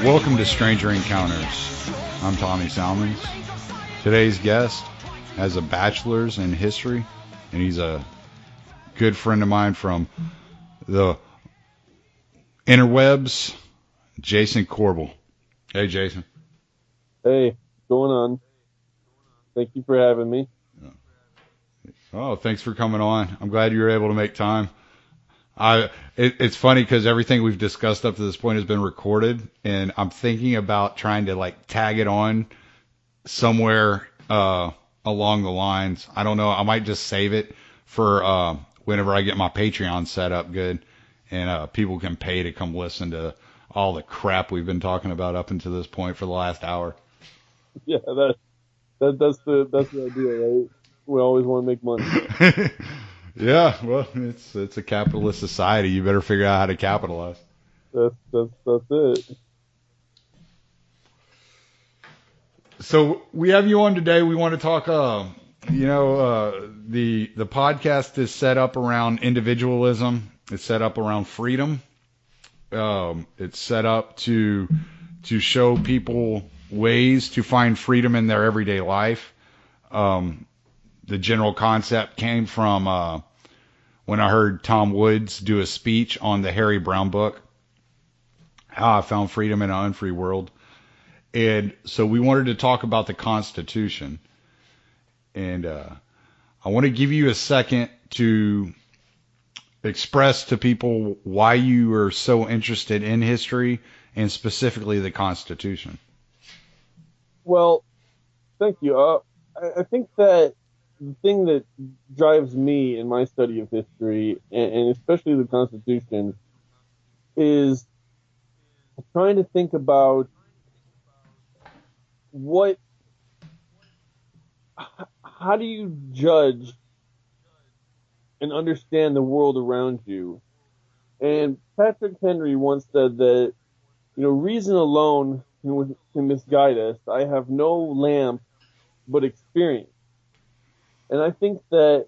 Welcome to Stranger Encounters. I'm Tommy Salmons. Today's guest has a bachelor's in history, and he's a good friend of mine from the interwebs, Jason Korbel. Hey, Jason. Hey, what's going on? Thank you for having me. Oh, thanks for coming on. I'm glad you were able to make time. It's funny because everything we've discussed up to this point has been recorded, and I'm thinking about trying to tag it on somewhere along the lines. I don't know. I might just save it for whenever I get my Patreon set up good, and people can pay to come listen to all the crap we've been talking about up until this point for the last hour. Yeah, that's the idea, right? We always want to make money. Yeah, well, it's a capitalist society. You better figure out how to capitalize. That's it. So we have you on today. We want to talk. The podcast is set up around individualism. It's set up around freedom. It's set up to show people ways to find freedom in their everyday life. The general concept came from when I heard Tom Woods do a speech on the Harry Brown book, How I Found Freedom in an Unfree World. And so we wanted to talk about the Constitution. And I want to give you a second to express to people why you are so interested in history and specifically the Constitution. Well, thank you. I think that the thing that drives me in my study of history, and especially the Constitution, is trying to think about how do you judge and understand the world around you? And Patrick Henry once said that, reason alone can misguide us. I have no lamp but experience. And I think that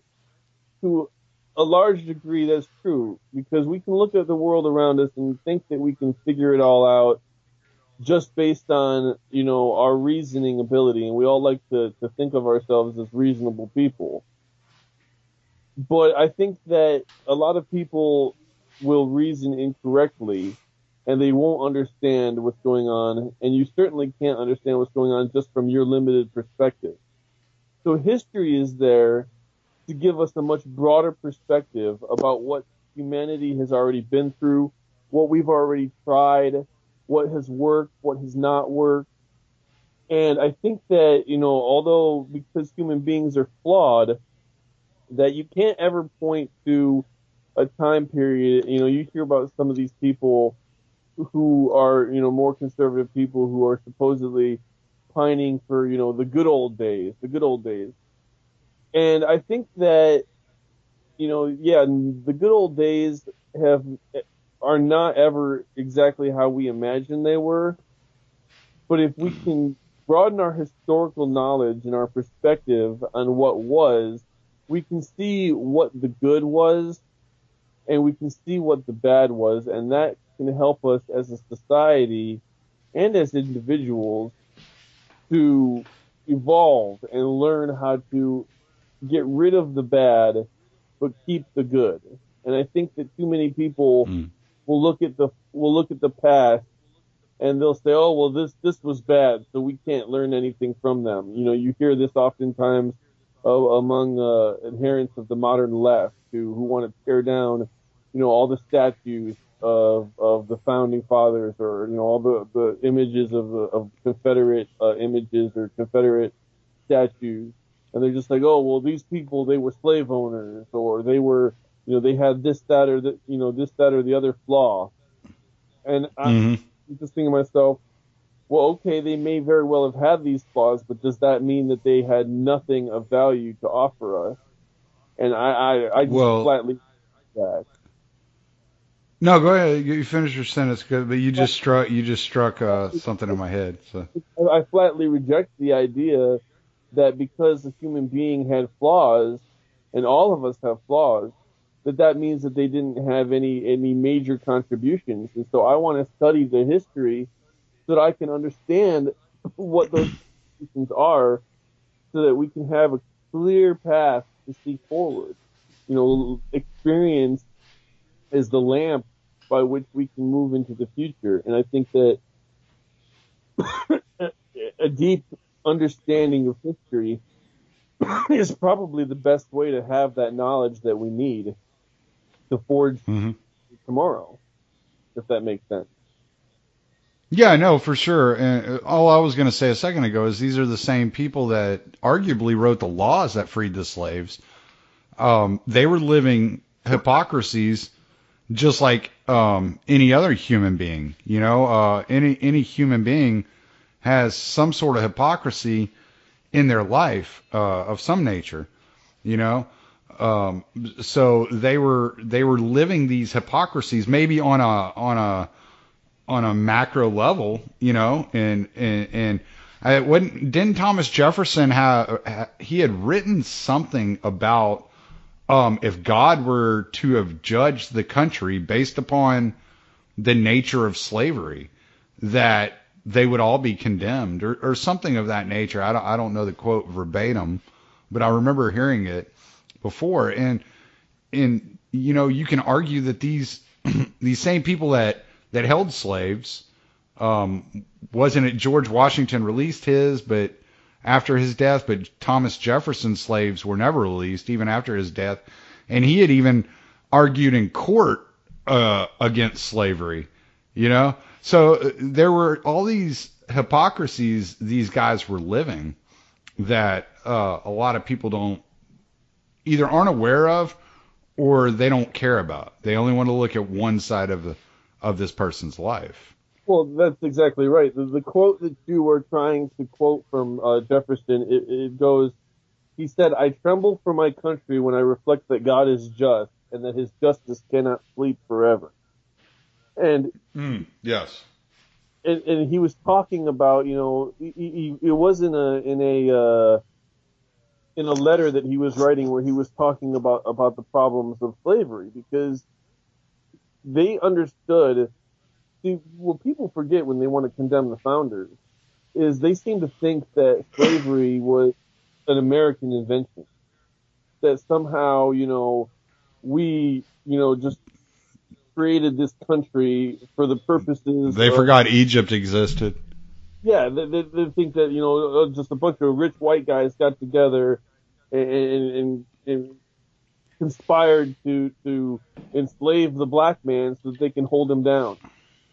to a large degree that's true, because we can look at the world around us and think that we can figure it all out just based on, our reasoning ability. And we all like to think of ourselves as reasonable people. But I think that a lot of people will reason incorrectly and they won't understand what's going on. And you certainly can't understand what's going on just from your limited perspective. So history is there to give us a much broader perspective about what humanity has already been through, what we've already tried, what has worked, what has not worked. And I think that, although because human beings are flawed, that you can't ever point to a time period. You hear about some of these people who are, more conservative people who are supposedly pining for, the good old days. And I think that, the good old days are not ever exactly how we imagine they were. But if we can broaden our historical knowledge and our perspective on what was, we can see what the good was and we can see what the bad was. And that can help us as a society and as individuals to evolve and learn how to get rid of the bad, but keep the good. And I think that too many people will look at the past and they'll say, "Oh, well, this was bad, so we can't learn anything from them." You hear this oftentimes among adherents of the modern left who want to tear down, all the statues of the founding fathers, or all the images of Confederate images or Confederate statues, and they're just like, "Oh, well, these people, they were slave owners, or they were, they had this, that, or the other flaw." And I'm just thinking to myself, well, okay, they may very well have had these flaws, but does that mean that they had nothing of value to offer us? And I just flatly that. No, go ahead. You finish your sentence, but you just struck something in my head. So I flatly reject the idea that because a human being had flaws, and all of us have flaws, that means that they didn't have any major contributions. And so I want to study the history so that I can understand what those institutions are, so that we can have a clear path to see forward. Experience is the lamp by which we can move into the future. And I think that a deep understanding of history is probably the best way to have that knowledge that we need to forge Mm-hmm. tomorrow, if that makes sense. Yeah, no, for sure. And all I was going to say a second ago is these are the same people that arguably wrote the laws that freed the slaves. They were living hypocrisies just like any other human being. Any human being has some sort of hypocrisy in their life of some nature. You know, so they were living these hypocrisies maybe on a macro level, and I wouldn't, didn't Thomas Jefferson he had written something about if God were to have judged the country based upon the nature of slavery, that they would all be condemned or something of that nature. I don't know the quote verbatim, but I remember hearing it before. And you can argue that these these same people that held slaves, wasn't it George Washington released his, but after his death, but Thomas Jefferson's slaves were never released even after his death, and he had even argued in court against slavery, So there were all these hypocrisies these guys were living that a lot of people don't either aren't aware of or they don't care about. They only want to look at one side of this person's life. Well, that's exactly right. The quote that you were trying to quote from Jefferson, it goes, he said, "I tremble for my country when I reflect that God is just and that his justice cannot sleep forever." And Yes. and he was talking about, it was in a letter that he was writing where he was talking about the problems of slavery, because they understood. See, what people forget when they want to condemn the founders is they seem to think that slavery was an American invention. That somehow, we, just created this country for the purposes They of, forgot Egypt existed. yeah, they think that, just a bunch of rich white guys got together and conspired to enslave the black man so that they can hold him down.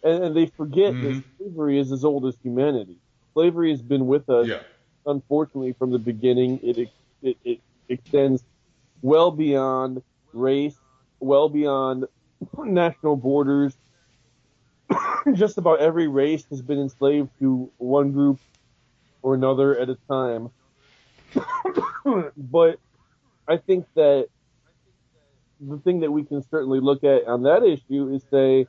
And they forget that slavery is as old as humanity. Slavery has been with us, Yeah. unfortunately, from the beginning. It extends well beyond race, well beyond national borders. Just about every race has been enslaved to one group or another at a time. But I think that the thing that we can certainly look at on that issue is say,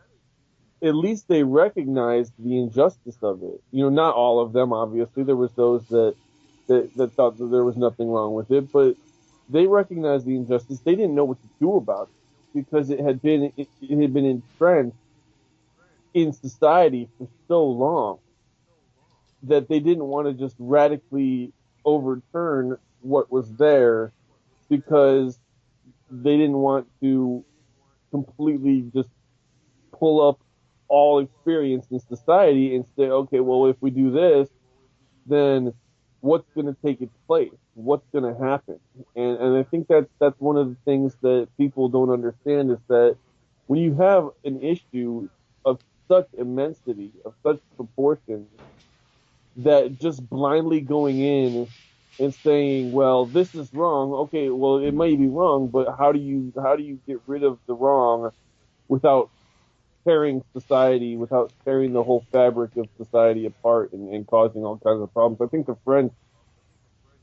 at least they recognized the injustice of it. Not all of them, obviously. There was those that thought that there was nothing wrong with it, but they recognized the injustice. They didn't know what to do about it because it had been entrenched in society for so long that they didn't want to just radically overturn what was there, because they didn't want to completely just pull up all experience in society and say, okay, well, if we do this, then what's going to take its place? What's going to happen? And I think that's one of the things that people don't understand, is that when you have an issue of such immensity, of such proportions, that just blindly going in and saying, well, this is wrong. Okay, well, it may be wrong, but how do you get rid of the wrong without tearing society, without tearing the whole fabric of society apart and causing all kinds of problems? I think the French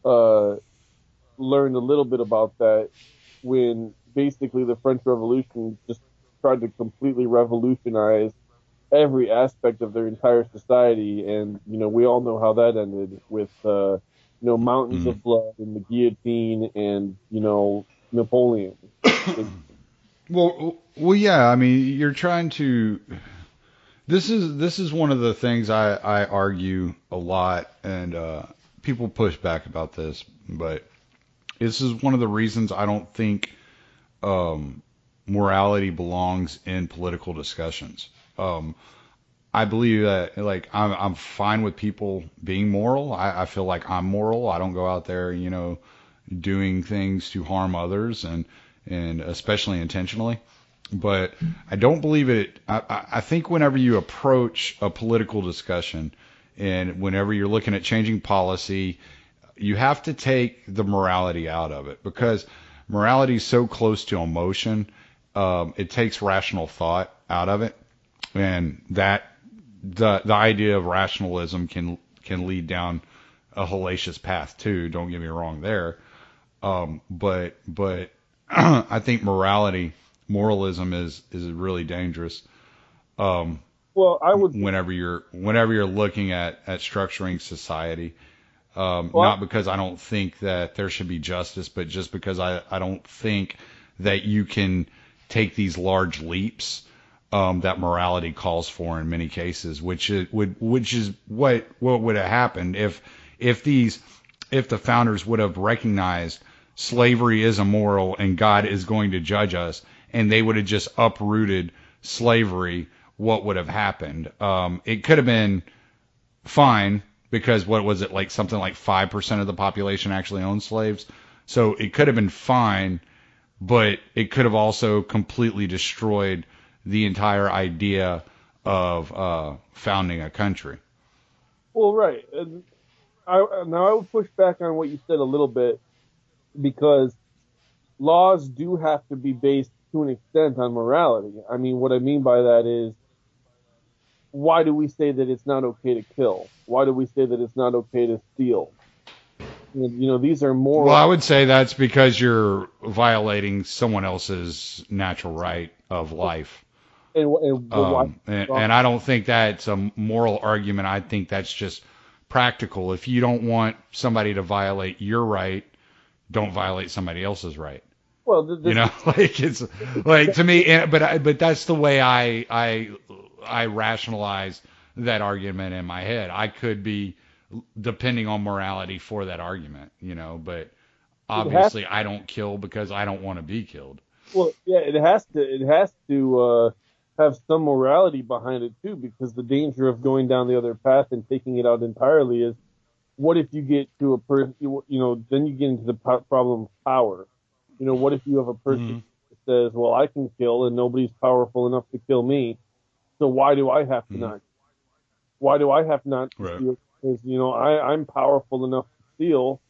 learned a little bit about that when basically the French Revolution just tried to completely revolutionize every aspect of their entire society. And, we all know how that ended with, mountains of blood and the guillotine and, Napoleon. Well, yeah. I mean, you're trying to This is one of the things I argue a lot, and people push back about this, but this is one of the reasons I don't think morality belongs in political discussions. I believe that, like, I'm fine with people being moral. I feel like I'm moral. I don't go out there, doing things to harm others, and especially intentionally. But I don't believe it. I think whenever you approach a political discussion, and whenever you're looking at changing policy, you have to take the morality out of it, because morality is so close to emotion. It takes rational thought out of it, and that the idea of rationalism can lead down a hellacious path too. Don't get me wrong there. But I think moralism is really dangerous. Well, I would. Whenever you're looking at structuring society, Well, not because I don't think that there should be justice, but just because I don't think that you can take these large leaps that morality calls for in many cases, which is what would have happened if the founders would have recognized slavery is immoral and God is going to judge us, and they would have just uprooted slavery. What would have happened? It could have been fine, because what was it, like something like 5% of the population actually owned slaves, so it could have been fine, but it could have also completely destroyed the entire idea of founding a country. well, right. And now I would push back on what you said a little bit, because laws do have to be based to an extent on morality. I mean, what I mean by that is, why do we say that it's not okay to kill? Why do we say that it's not okay to steal? These are moral. Well, I would say that's because you're violating someone else's natural right of life. Why? And I don't think that's a moral argument. I think that's just practical. If you don't want somebody to violate your right, don't violate somebody else's right. Well, Like, it's like, to me, but that's the way I rationalize that argument in my head. I could be depending on morality for that argument, but obviously I don't kill because I don't want to be killed. well, yeah, it has to have some morality behind it too, because the danger of going down the other path and taking it out entirely is, what if you get to a person, then you get into the problem of power. What if you have a person that says, well, I can kill and nobody's powerful enough to kill me, so why do I have to not? Why do I have not to Right. steal? Because, I'm powerful enough to steal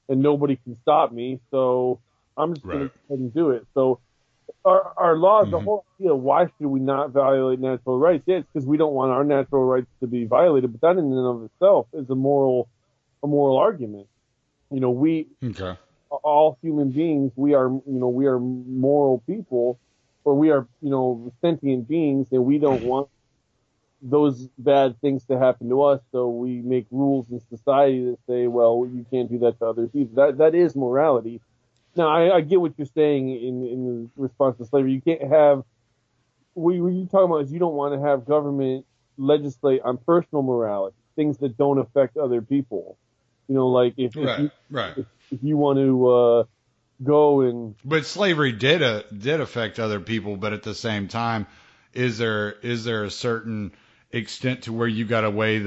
and nobody can stop me, so I'm just going to Right. go ahead and do it. So our laws, the whole idea, why should we not violate natural rights? Yeah, it's because we don't want our natural rights to be violated, but that in and of itself is a moral argument. We, Okay. all human beings, we are moral people, or we are, sentient beings, and we don't want those bad things to happen to us. So we make rules in society that say, well, you can't do that to others either. That is morality. Now, I get what you're saying in response to slavery. You can't have, what you're talking about is, you don't want to have government legislate on personal morality, things that don't affect other people. Like if you want to go and. But slavery did affect other people, but at the same time, is there a certain extent to where you got to weigh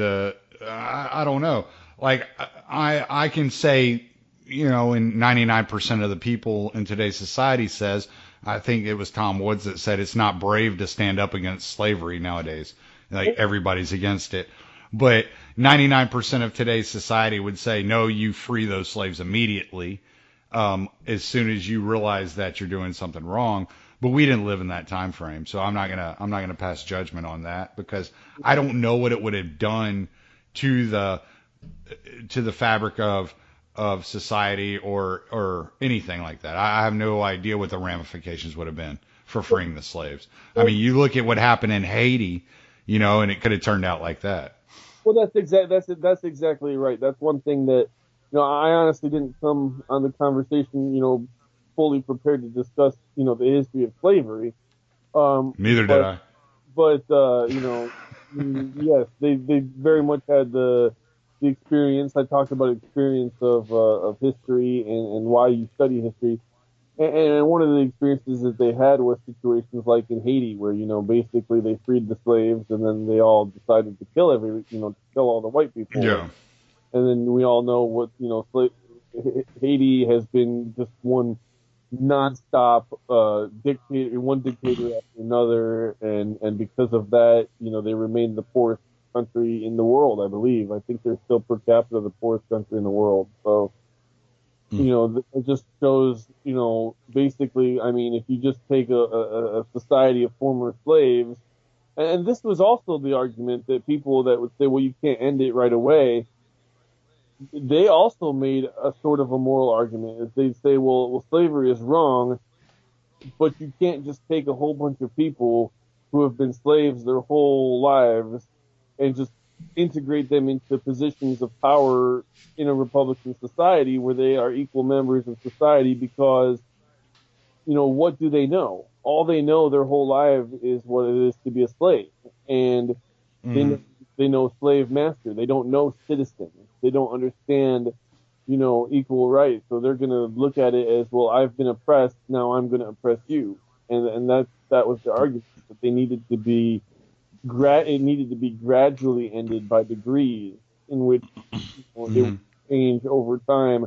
I don't know. Like, I can say, in 99% of the people in today's society says, I think it was Tom Woods that said, it's not brave to stand up against slavery nowadays. Like, everybody's against it. But 99% of today's society would say, no, you free those slaves immediately, as soon as you realize that you're doing something wrong. But we didn't live in that time frame, so I'm not gonna pass judgment on that, because I don't know what it would have done to the fabric of society or anything like that. I have no idea what the ramifications would have been for freeing the slaves. I mean, you look at what happened in Haiti, and it could have turned out like that. Well, that's exactly right. That's one thing that, I honestly didn't come on the conversation, fully prepared to discuss, the history of slavery. Neither did I. But Yes, they very much had the experience. I talked about experience of history and why you study history. And one of the experiences that they had was situations like in Haiti, where basically they freed the slaves, and then they all decided to kill all the white people, Yeah. and then we all know what Haiti has been just one nonstop dictator, one dictator after another, and because of that, they remain the poorest country in the world. I believe. I think they're still per capita the poorest country in the world. So Mm. it just shows, basically, I mean, if you just take a society of former slaves, and this was also the argument that people that would say, well, you can't end it right away. They also made a sort of a moral argument. They'd say, well, slavery is wrong, but you can't just take a whole bunch of people who have been slaves their whole lives and just integrate them into positions of power in a Republican society where they are equal members of society because, what do they know? All they know their whole life is what it is to be a slave. And they Mm. know, they know slave master. They don't know citizen. They don't understand, equal rights. So they're going to look at it as, well, I've been oppressed. Now I'm going to oppress you. And that was the argument that they needed to be, it needed to be gradually ended by degrees in which it would Mm. change over time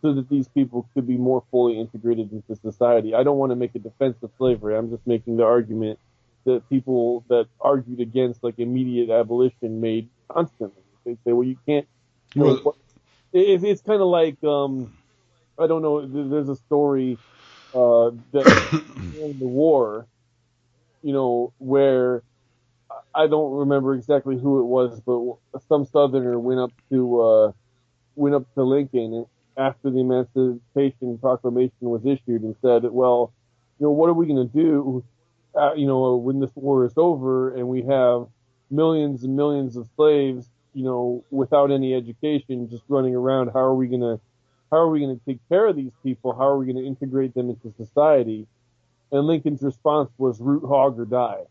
so that these people could be more fully integrated into society. I don't want to make a defense of slavery. I'm just making the argument that people that argued against like immediate abolition made constantly. They say, well, you can't, Well, it's kind of like, I don't know, there's a story, that during the war, where I don't remember exactly who it was, but some Southerner went up to Lincoln after the Emancipation Proclamation was issued and said, well, what are we going to do, when this war is over and we have millions and millions of slaves, without any education, just running around? How are we going to take care of these people? How are we going to integrate them into society? And Lincoln's response was root hog or die.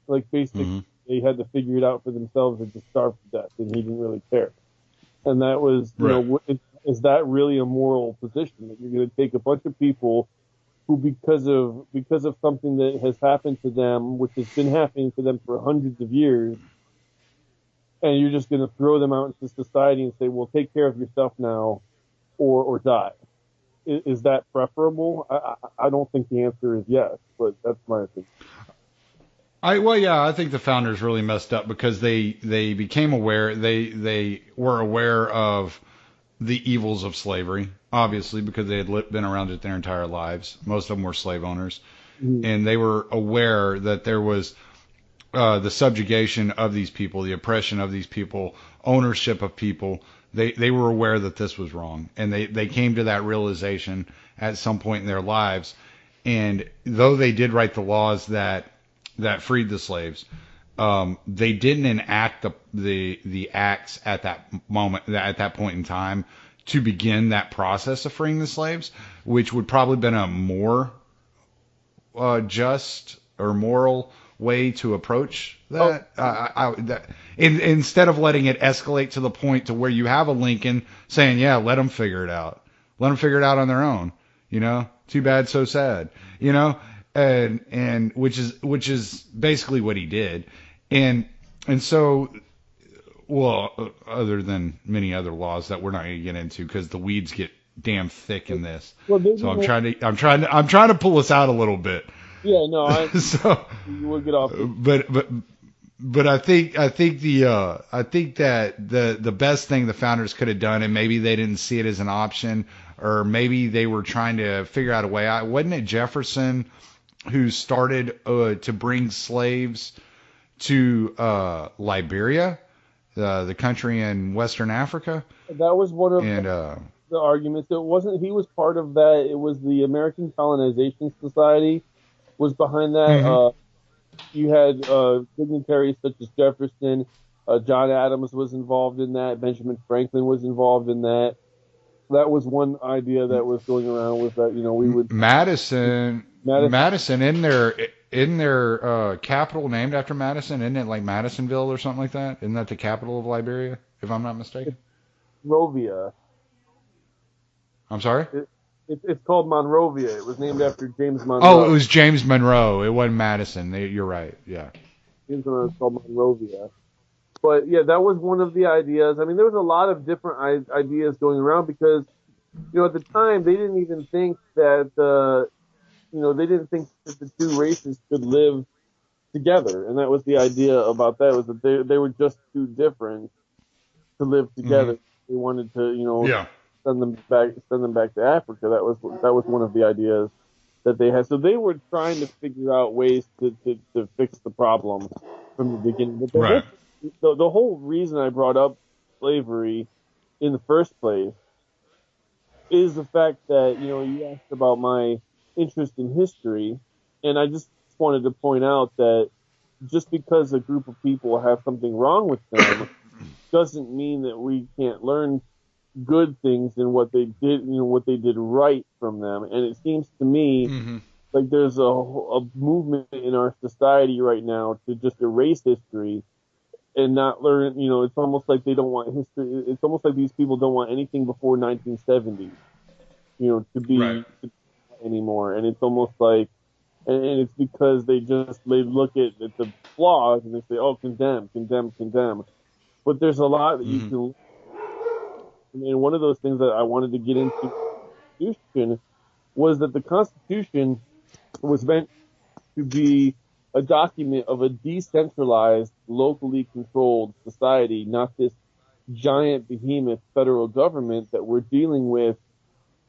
Like basically mm. they had to figure it out for themselves or just starve to death, and he didn't really care. And that was, Right. is that really a moral position that you're going to take a bunch of people who, because of something that has happened to them, which has been happening to them for hundreds of years, and you're just going to throw them out into society and say, well, take care of yourself now or die? Is that preferable? I don't think the answer is yes, but that's my opinion. I think the founders really messed up because they became aware, they were aware of the evils of slavery, obviously, because they had been around it their entire lives. Most of them were slave owners, Mm-hmm. and they were aware that there was the subjugation of these people, the oppression of these people, ownership of people. They were aware that this was wrong, and they came to that realization at some point in their lives. And though they did write the laws that freed the slaves, they didn't enact the acts at that moment, at that point in time, to begin that process of freeing the slaves, which would probably been a more just or moral way to approach that. Instead of letting it escalate to the point to where you have a Lincoln saying, "Yeah, let them figure it out. Let them figure it out on their own." Too bad, so sad. And which is basically what he did, and so. Well, other than many other laws that we're not going to get into because the weeds get damn thick in this. Well, So I'm trying to pull us out a little bit. yeah, no, So, we'll get off. but I think that the best thing the founders could have done, and maybe they didn't see it as an option, or maybe they were trying to figure out a way out. Wasn't it Jefferson who started to bring slaves to Liberia, the country in Western Africa? That was one of And the arguments. It wasn't he was part of that. It was the American Colonization Society was behind that. mhm. You had dignitaries such as Jefferson, John Adams was involved in that. Benjamin Franklin was involved in that. That was one idea that was going around was that we would Madison Madison. in there isn't their capital named after Madison? Isn't it like Madisonville or something like that? Isn't that the capital of Liberia, if I'm not mistaken? Monrovia. I'm sorry? It's called Monrovia. It was named after James Oh, it Monroe. was James Monroe. It wasn't Madison. You're right. Yeah. James Monroe is called Monrovia. But yeah, that was one of the ideas. I mean, there was a lot of different ideas going around because, at the time they didn't even think that, they didn't think that the two races could live together. And that was the idea about that, was that they were just too different to live Hmm. together. They wanted to, Yeah. send them back to Africa. That was one of the ideas that they had. So they were trying to figure out ways to fix the problem from the beginning. But Right. the whole reason I brought up slavery in the first place is the fact that, you asked about my interest in history, and I just wanted to point out that just because a group of people have something wrong with them doesn't mean that we can't learn good things in what they did right from them. And it seems to me Hmm. like there's a movement in our society right now to just erase history and not learn. It's almost like they don't want history. It's almost like these people don't want anything before 1970, to Right. be anymore. And it's almost like, and it's because they look at the flaws and they say, oh, condemn, condemn, condemn. But there's a lot that you Hmm. can. And one of those things that I wanted to get into the Constitution was that the Constitution was meant to be a document of a decentralized, locally controlled society, not this giant behemoth federal government that we're dealing with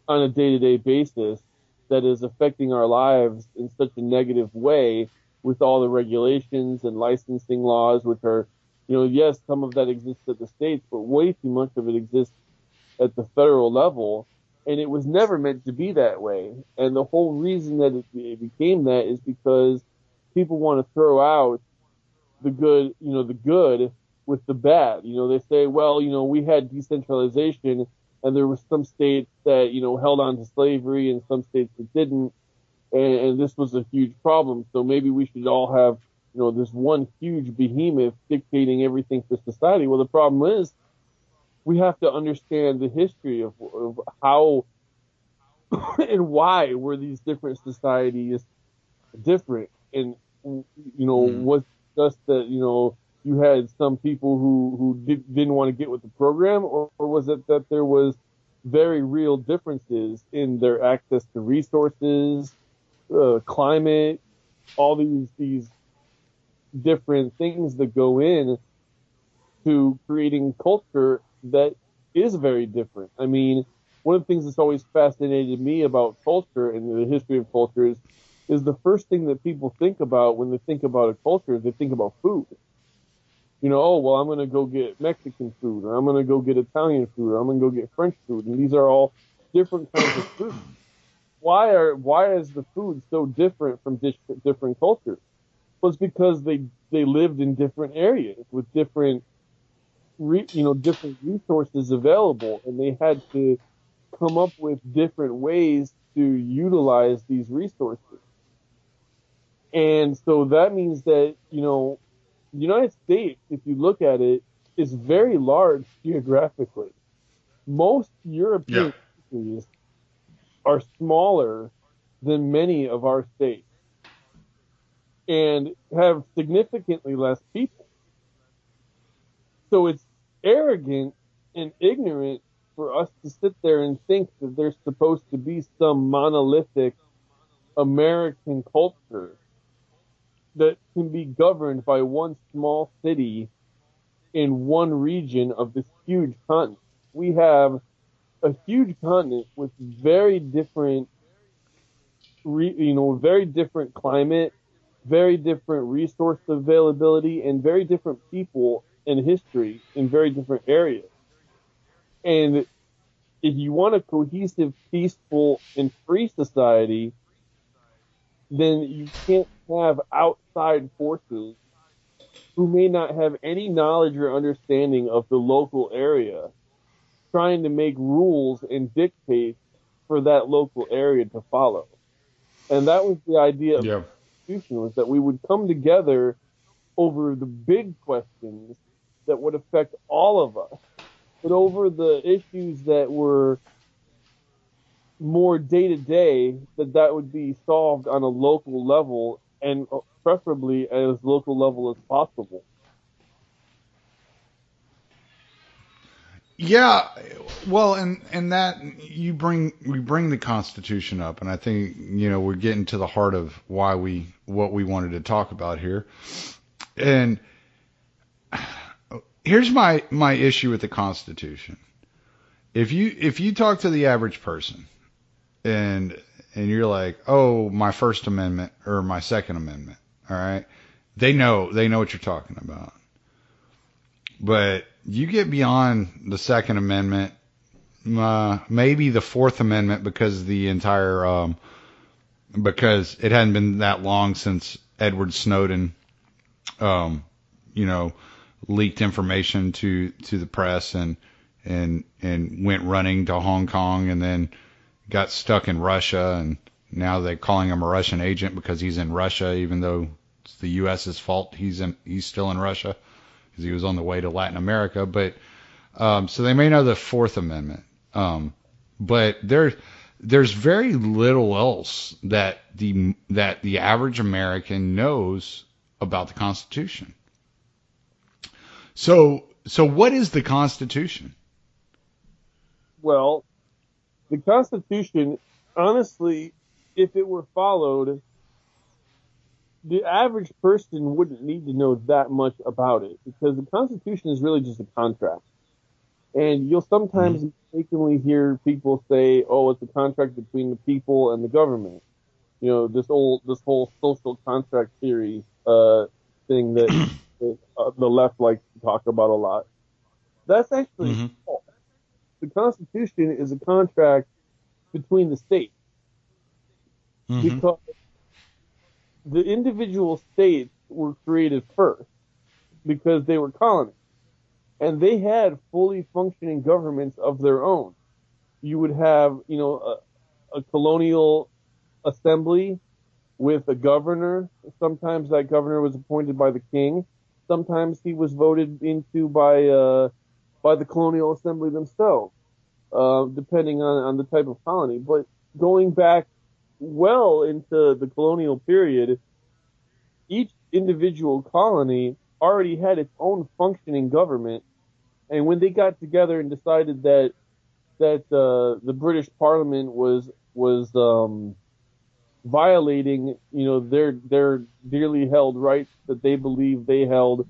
on a day-to-day basis that is affecting our lives in such a negative way with all the regulations and licensing laws, which are, yes, some of that exists at the states, but way too much of it exists at the federal level. And it was never meant to be that way. And the whole reason that it became that is because people want to throw out the good with the bad. They say, well, we had decentralization and there were some states that, held on to slavery and some states that didn't. And this was a huge problem. So maybe we should all have, this one huge behemoth dictating everything for society. Well, the problem is we have to understand the history of how and why were these different societies different. And, Hmm. was just that, you had some people who didn't want to get with the program, or was it that there was very real differences in their access to resources, climate, all these different things that go in to creating culture that is very different. I mean, one of the things that's always fascinated me about culture and the history of cultures is the first thing that people think about when they think about a culture is they think about food. Oh, well, I'm going to go get Mexican food, or I'm going to go get Italian food, or I'm going to go get French food. And these are all different kinds of food. Why is the food so different from different cultures? Well, it's because they lived in different areas with different resources available, and they had to come up with different ways to utilize these resources. And so that means that, the United States, if you look at it, is very large geographically. Most Yeah. European countries are smaller than many of our states and have significantly less people. So it's arrogant and ignorant for us to sit there and think that there's supposed to be some monolithic American culture that can be governed by one small city in one region of this huge continent. We have a huge continent with very different, very different climate, very different resource availability, and very different people and history in very different areas. And if you want a cohesive, peaceful, and free society, then you can't have outside forces who may not have any knowledge or understanding of the local area trying to make rules and dictate for that local area to follow. And that was the idea of Yeah. Constitution was that we would come together over the big questions that would affect all of us, but over the issues that were more day to day, that would be solved on a local level and preferably as local level as possible. Yeah, well, and that we bring the Constitution up, and I think we're getting to the heart of what we wanted to talk about here. And here's my issue with the Constitution. If you talk to the average person, and you're like, oh, my First Amendment or my Second Amendment, all right, they know what you're talking about. But you get beyond the Second Amendment, maybe the Fourth Amendment, because because it hadn't been that long since Edward Snowden, leaked information to the press and went running to Hong Kong and then got stuck in Russia, and now they're calling him a Russian agent because he's in Russia, even though it's the U.S.'s fault he's still in Russia. He was on the way to Latin America, but so they may know the Fourth Amendment, but there's very little else that the average American knows about the Constitution. So what is the Constitution? Well, the Constitution, honestly, if it were followed, the average person wouldn't need to know that much about it, because the Constitution is really just a contract. And you'll sometimes mistakenly hear people say, "Oh, it's a contract between the people and the government." This whole social contract theory thing that the left likes to talk about a lot. That's actually false. The Constitution is a contract between the states, because the individual states were created first because they were colonies, and they had fully functioning governments of their own. You would have, a colonial assembly with a governor. Sometimes that governor was appointed by the king. Sometimes he was voted into by the colonial assembly themselves, depending on the type of colony. But going back well into the colonial period, each individual colony already had its own functioning government, and when they got together and decided that the British Parliament was violating, their dearly held rights that they believed they held,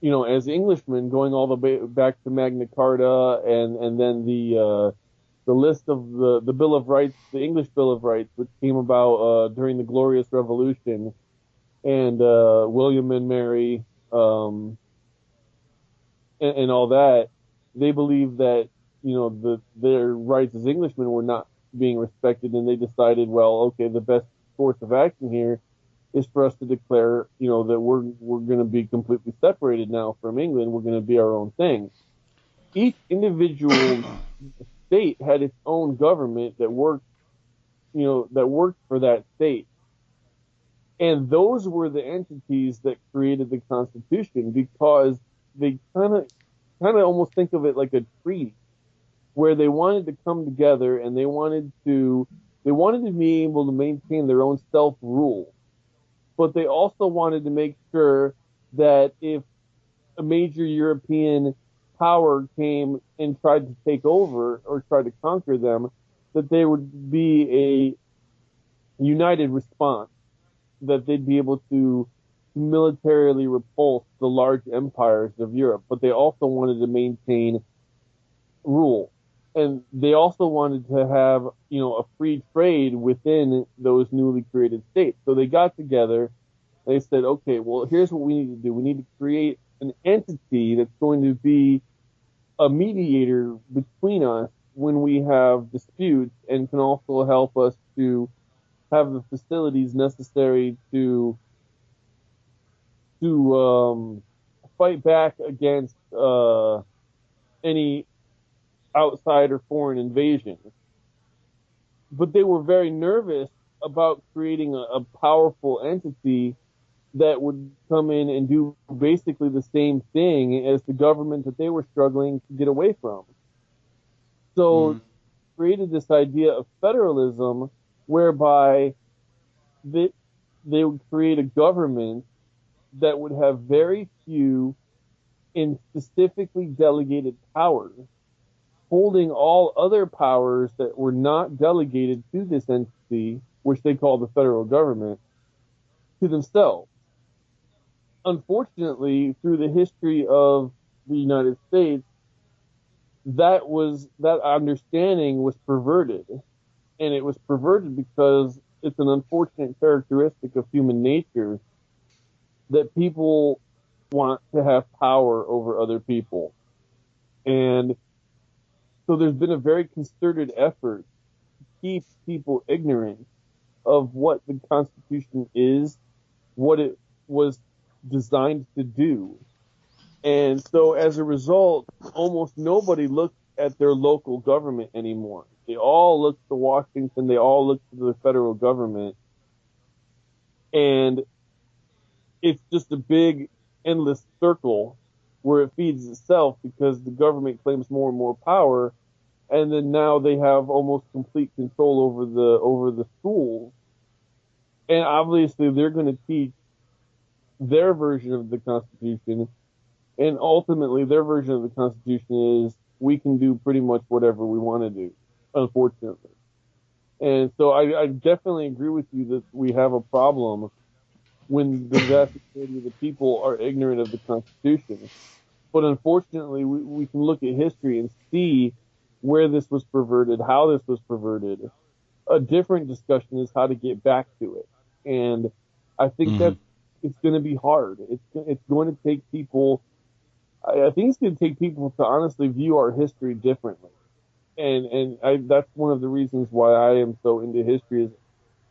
as Englishmen, going all the way back to Magna Carta, and then the list of the Bill of Rights, the English Bill of Rights, which came about during the Glorious Revolution, and William and Mary, and all that. They believed that their rights as Englishmen were not being respected, and they decided, well, okay, the best course of action here is for us to declare, that we're going to be completely separated now from England. We're going to be our own thing. Each individual state had its own government that worked for that state. And those were the entities that created the Constitution, because they kind of almost think of it like a treaty, where they wanted to come together and they wanted to be able to maintain their own self-rule. But they also wanted to make sure that if a major European power came and tried to take over or tried to conquer them, that there would be a united response, that they'd be able to militarily repulse the large empires of Europe. But they also wanted to maintain rule. And they also wanted to have, a free trade within those newly created states. So they got together. They said, okay, well, here's what we need to do. We need to create an entity that's going to be a mediator between us when we have disputes, and can also help us to have the facilities necessary to fight back against any outside or foreign invasion. But they were very nervous about creating a powerful entity that would come in and do basically the same thing as the government that they were struggling to get away from. So created this idea of federalism whereby they, they would create a government that would have very few and specifically delegated powers, holding all other powers that were not delegated to this entity, which they call the federal government, to themselves. Unfortunately, through the history of the United States, that understanding was perverted. And it was perverted because it's an unfortunate characteristic of human nature that people want to have power over other people. And so there's been a very concerted effort to keep people ignorant of what the Constitution is, what it was designed to do. And so as a result, almost nobody looks at their local government anymore. They all look to Washington, they all look to the federal government. And it's just a big, endless circle where it feeds itself because the government claims more and more power, and then now they have almost complete control over the schools. And obviously they're going to teach their version of the Constitution, and ultimately their version of the Constitution is we can do pretty much whatever we want to do, unfortunately. And so I definitely agree with you that we have a problem when the vast majority of the people are ignorant of the Constitution. But unfortunately, we can look at history and see where this was perverted, how this was perverted. A different discussion is how to get back to it. And I think that it's going to be hard. It's going to take people, I think it's going to take people to honestly view our history differently. And that's one of the reasons why I am so into history is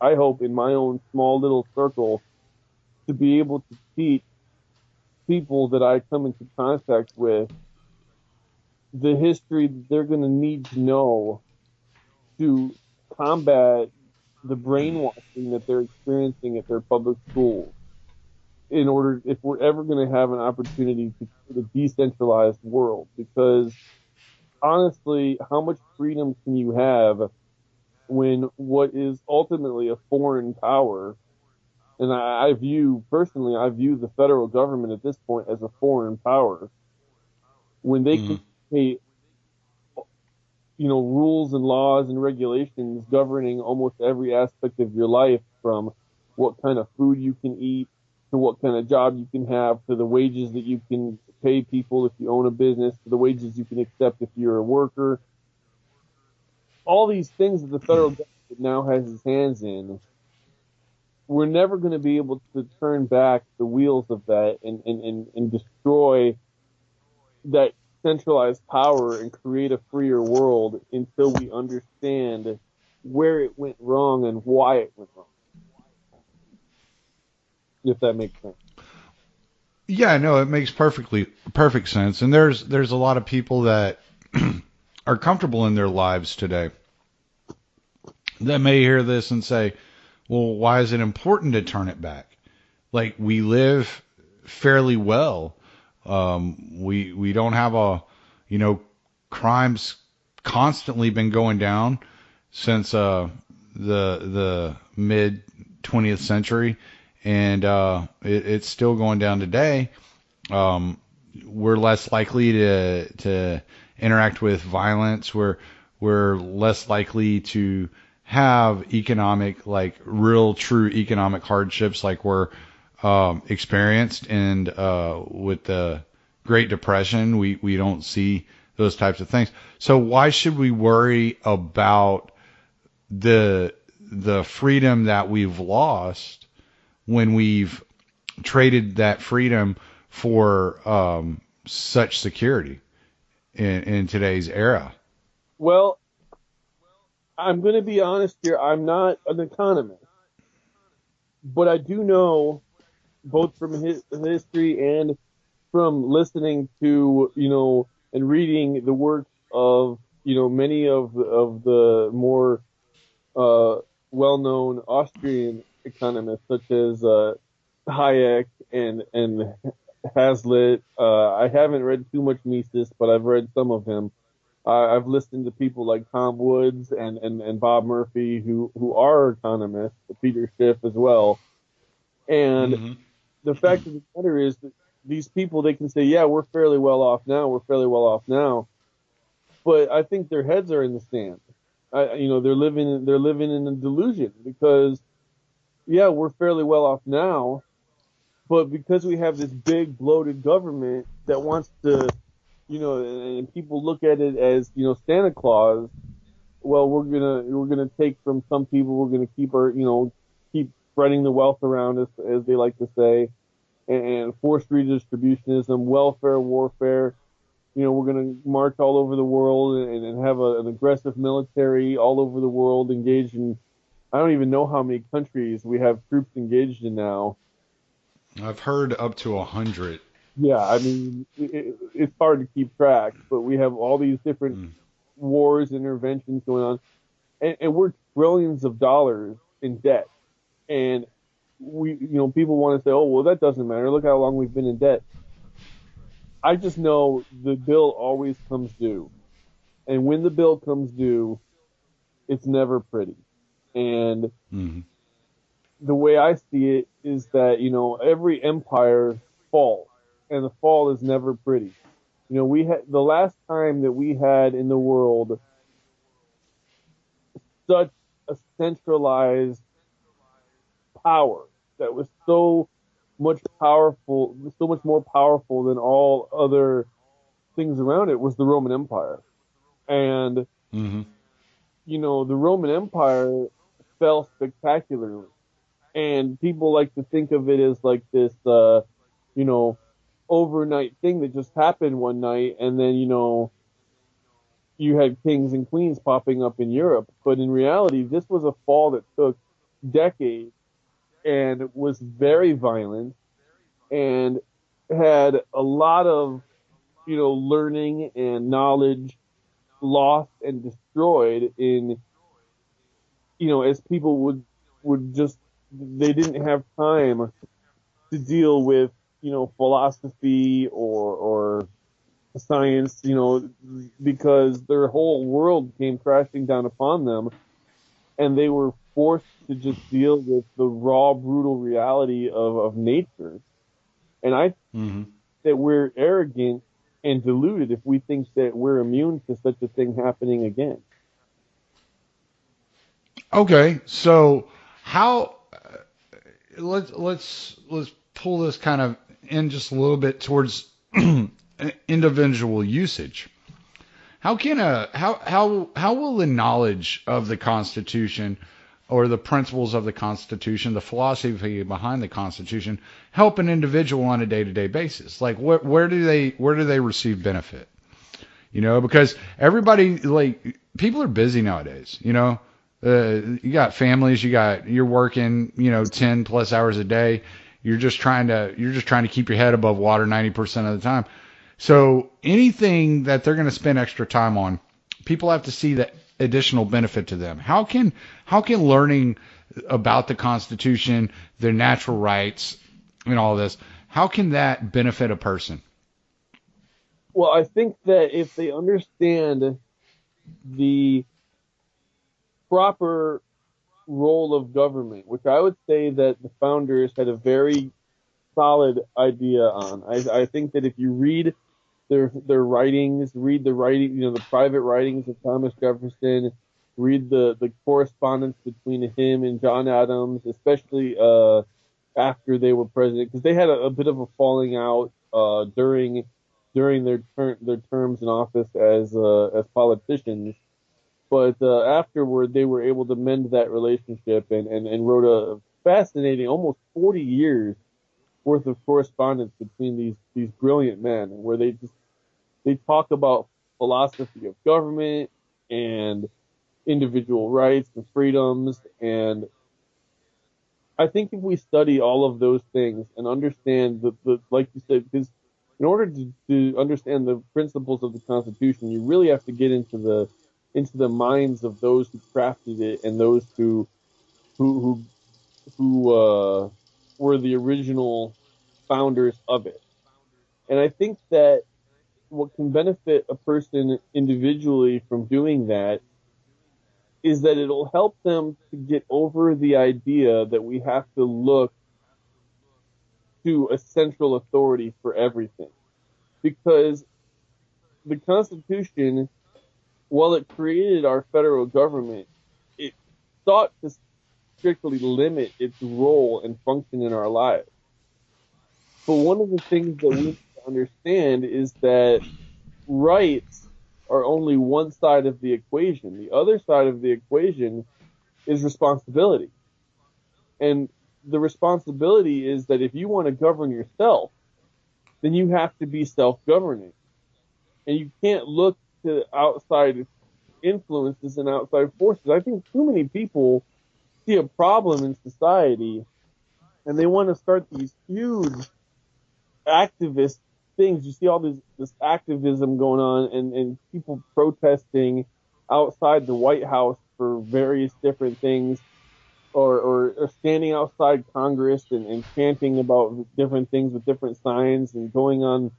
I hope in my own small little circle to be able to teach people that I come into contact with the history that they're going to need to know to combat the brainwashing that they're experiencing at their public schools in order, if we're ever going to have an opportunity to create a decentralized world. Because honestly, how much freedom can you have when what is ultimately a foreign power, and I view the federal government at this point as a foreign power, when they can create, rules and laws and regulations governing almost every aspect of your life, from what kind of food you can eat, to what kind of job you can have, to the wages that you can pay people if you own a business, to the wages you can accept if you're a worker. All these things that the federal government now has its hands in, we're never going to be able to turn back the wheels of that and destroy that centralized power and create a freer world until we understand where it went wrong and why it went wrong. If that makes sense. Yeah, no, it makes perfect sense. And there's a lot of people that are comfortable in their lives today that may hear this and say, well, why is it important to turn it back? Like, we live fairly well. We don't have crimes constantly been going down since the mid 20th century, and it's still going down today. We're less likely to interact with violence. We're less likely to have economic, like real true economic hardships like we're experienced. And with the Great Depression, we don't see those types of things. So why should we worry about the freedom that we've lost when we've traded that freedom for such security in today's era? Well, I'm going to be honest here. I'm not an economist, but I do know, both from history and from listening to, and reading the works of, many of the more well-known Austrian economists such as Hayek and Hazlitt. I haven't read too much Mises, but I've read some of him. I've listened to people like Tom Woods and Bob Murphy who are economists, Peter Schiff as well. And Hmm. the fact of the matter is that these people, they can say, yeah, we're fairly well off now. We're fairly well off now. But I think their heads are in the sand. They're living in a delusion because, yeah, we're fairly well off now. But because we have this big bloated government that wants to, and people look at it as, Santa Claus, well, we're gonna take from some people. We're gonna keep spreading the wealth around, as they like to say, and forced redistributionism, welfare warfare. We're gonna march all over the world and have an aggressive military all over the world engaged in. I don't even know how many countries we have troops engaged in now. I've heard up to 100. Yeah, I mean, it's hard to keep track, but we have all these different Mm. wars, interventions going on, and we're trillions of dollars in debt. And people want to say, oh, well, that doesn't matter. Look how long we've been in debt. I just know the bill always comes due. And when the bill comes due, it's never pretty. And Hmm. the way I see it is that, every empire falls and the fall is never pretty. We had the last time that we had in the world such a centralized power that was so much more powerful than all other things around it was the Roman Empire. And, Hmm. the Roman Empire fell spectacularly. And people like to think of it as like this, you know, overnight thing that just happened one night. And then, you had kings and queens popping up in Europe. But in reality, this was a fall that took decades and was very violent and had a lot of, learning and knowledge lost and destroyed in, as people would just, they didn't have time to deal with, philosophy or science, because their whole world came crashing down upon them and they were forced to just deal with the raw, brutal reality of nature. And I think Hmm. that we're arrogant and deluded if we think that we're immune to such a thing happening again. Okay, so how let's pull this kind of in just a little bit towards individual usage. How will the knowledge of the Constitution or the principles of the Constitution, the philosophy behind the Constitution, help an individual on a day-to-day basis? Like where do they receive benefit? Because everybody, like, people are busy nowadays. You got families, you're working, 10 plus hours a day. You're just trying to keep your head above water 90% of the time. So anything that they're going to spend extra time on, people have to see the additional benefit to them. How can learning about the Constitution, their natural rights, and all this, how can that benefit a person? Well, I think that if they understand the proper role of government, which I would say that the founders had a very solid idea on. I think that if you read their writings, read the writing, the private writings of Thomas Jefferson, read the correspondence between him and John Adams, especially after they were president, because they had a bit of a falling out during their terms in office as politicians. But afterward, they were able to mend that relationship and wrote a fascinating, almost 40 years worth of correspondence between these brilliant men, where they talk about philosophy of government and individual rights and freedoms. And I think if we study all of those things and understand the like you said, because in order to understand the principles of the Constitution, you really have to get into the minds of those who crafted it and those who who were the original founders of it. And I think that what can benefit a person individually from doing that is that it'll help them to get over the idea that we have to look to a central authority for everything. Because the Constitution, while it created our federal government, it sought to strictly limit its role and function in our lives. But one of the things that we need to understand is that rights are only one side of the equation. The other side of the equation is responsibility. And the responsibility is that if you want to govern yourself, then you have to be self-governing. And you can't look to outside influences and outside forces. I think too many people see a problem in society and they want to start these huge activist things. You see all this activism going on and people protesting outside the White House for various different things, or standing outside Congress and chanting about different things with different signs and going on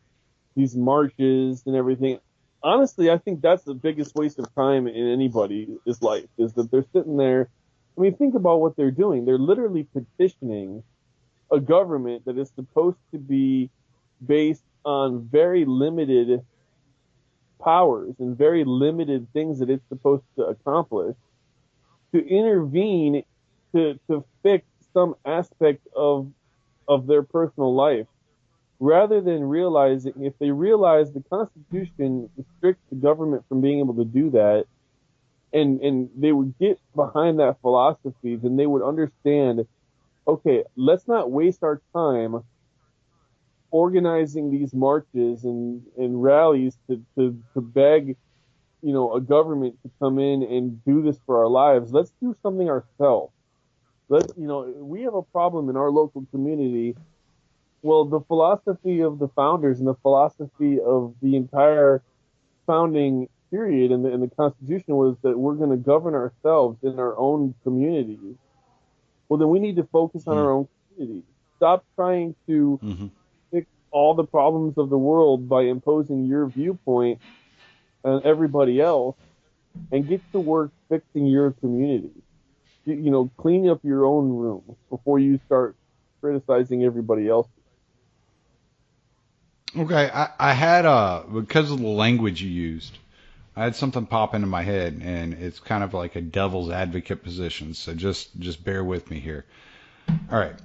these marches and everything. Honestly, I think that's the biggest waste of time in anybody's life, is that they're sitting there. I mean, think about what they're doing. They're literally petitioning a government that is supposed to be based on very limited powers and very limited things that it's supposed to accomplish, to intervene to fix some aspect of their personal life, rather than realizing, if they realize the Constitution restricts the government from being able to do that, and they would get behind that philosophy, then they would understand, okay, let's not waste our time organizing these marches and rallies to beg, a government to come in and do this for our lives. Let's do something ourselves. We have a problem in our local community. Well, the philosophy of the founders and the philosophy of the entire founding period and the Constitution was that we're going to govern ourselves in our own communities. Well, then we need to focus on our own community. Stop trying to fix all the problems of the world by imposing your viewpoint on everybody else, and get to work fixing your community. Clean up your own room before you start criticizing everybody else. Okay, I had because of the language you used, I had something pop into my head, and it's kind of like a devil's advocate position. So just bear with me here. All right.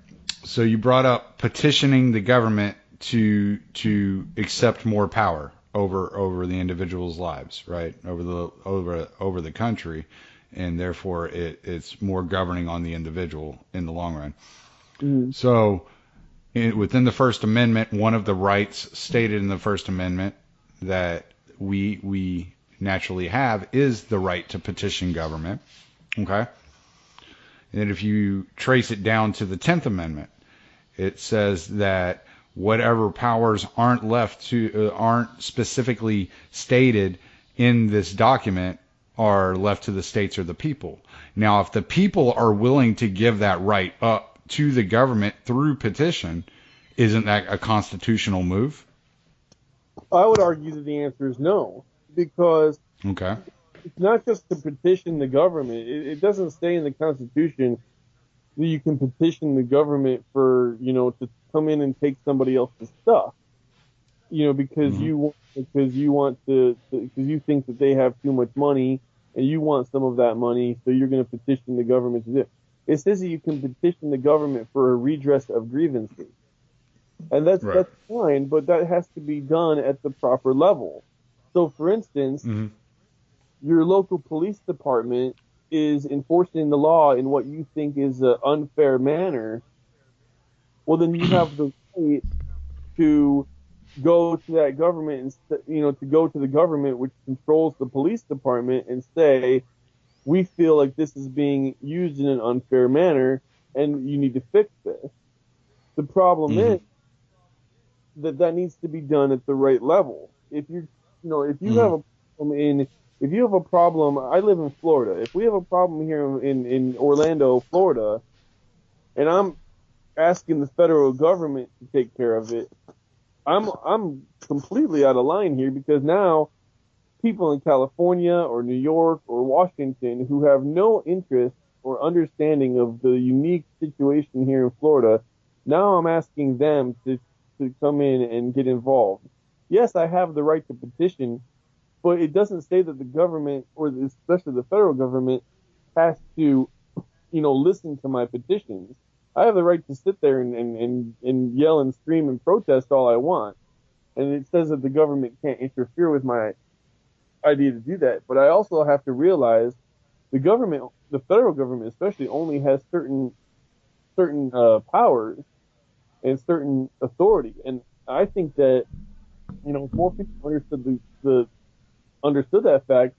So you brought up petitioning the government to accept more power over the individual's lives, right? Over the country, and therefore it's more governing on the individual in the long run. Mm-hmm. So within the First Amendment, one of the rights stated in the First Amendment that we naturally have is the right to petition government. Okay? And if you trace it down to the 10th Amendment, it says that whatever powers aren't specifically stated in this document are left to the states or the people. Now, if the people are willing to give that right up to the government through petition, isn't that a constitutional move? I would argue that the answer is no, because Okay. it's not just to petition the government. It doesn't say in the Constitution that you can petition the government for, to come in and take somebody else's stuff, because because you think that they have too much money and you want some of that money, so you're going to petition the government to do it. It says that you can petition the government for a redress of grievances. And that's fine, but that has to be done at the proper level. So, for instance, your local police department is enforcing the law in what you think is an unfair manner. Well, then you have the right to go to that government and, to go to the government which controls the police department and say, we feel like this is being used in an unfair manner and you need to fix this. The problem is that needs to be done at the right level. If you have a problem in If you have a problem, I live in Florida. If we have a problem here in Orlando, Florida, and I'm asking the federal government to take care of it, I'm completely out of line here because now people in California or New York or Washington who have no interest or understanding of the unique situation here in Florida, now I'm asking them to come in and get involved. Yes, I have the right to petition, but it doesn't say that the government, or especially the federal government, has to, listen to my petitions. I have the right to sit there and yell and scream and protest all I want. And it says that the government can't interfere with my idea to do that. But I also have to realize the federal government especially, only has certain powers and certain authority. And I think that, if more people understood that fact,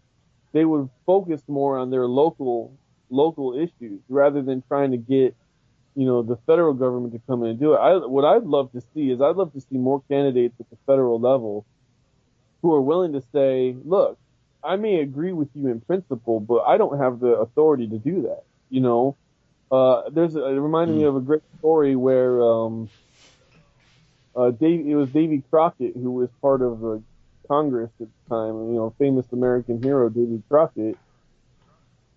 they would focus more on their local issues rather than trying to get the federal government to come in and do it. What I'd love to see is I'd love to see more candidates at the federal level who are willing to say, look, I may agree with you in principle, but I don't have the authority to do that. It reminded me of a great story where it was Davy Crockett, who was part of Congress at the time, famous American hero Davy Crockett,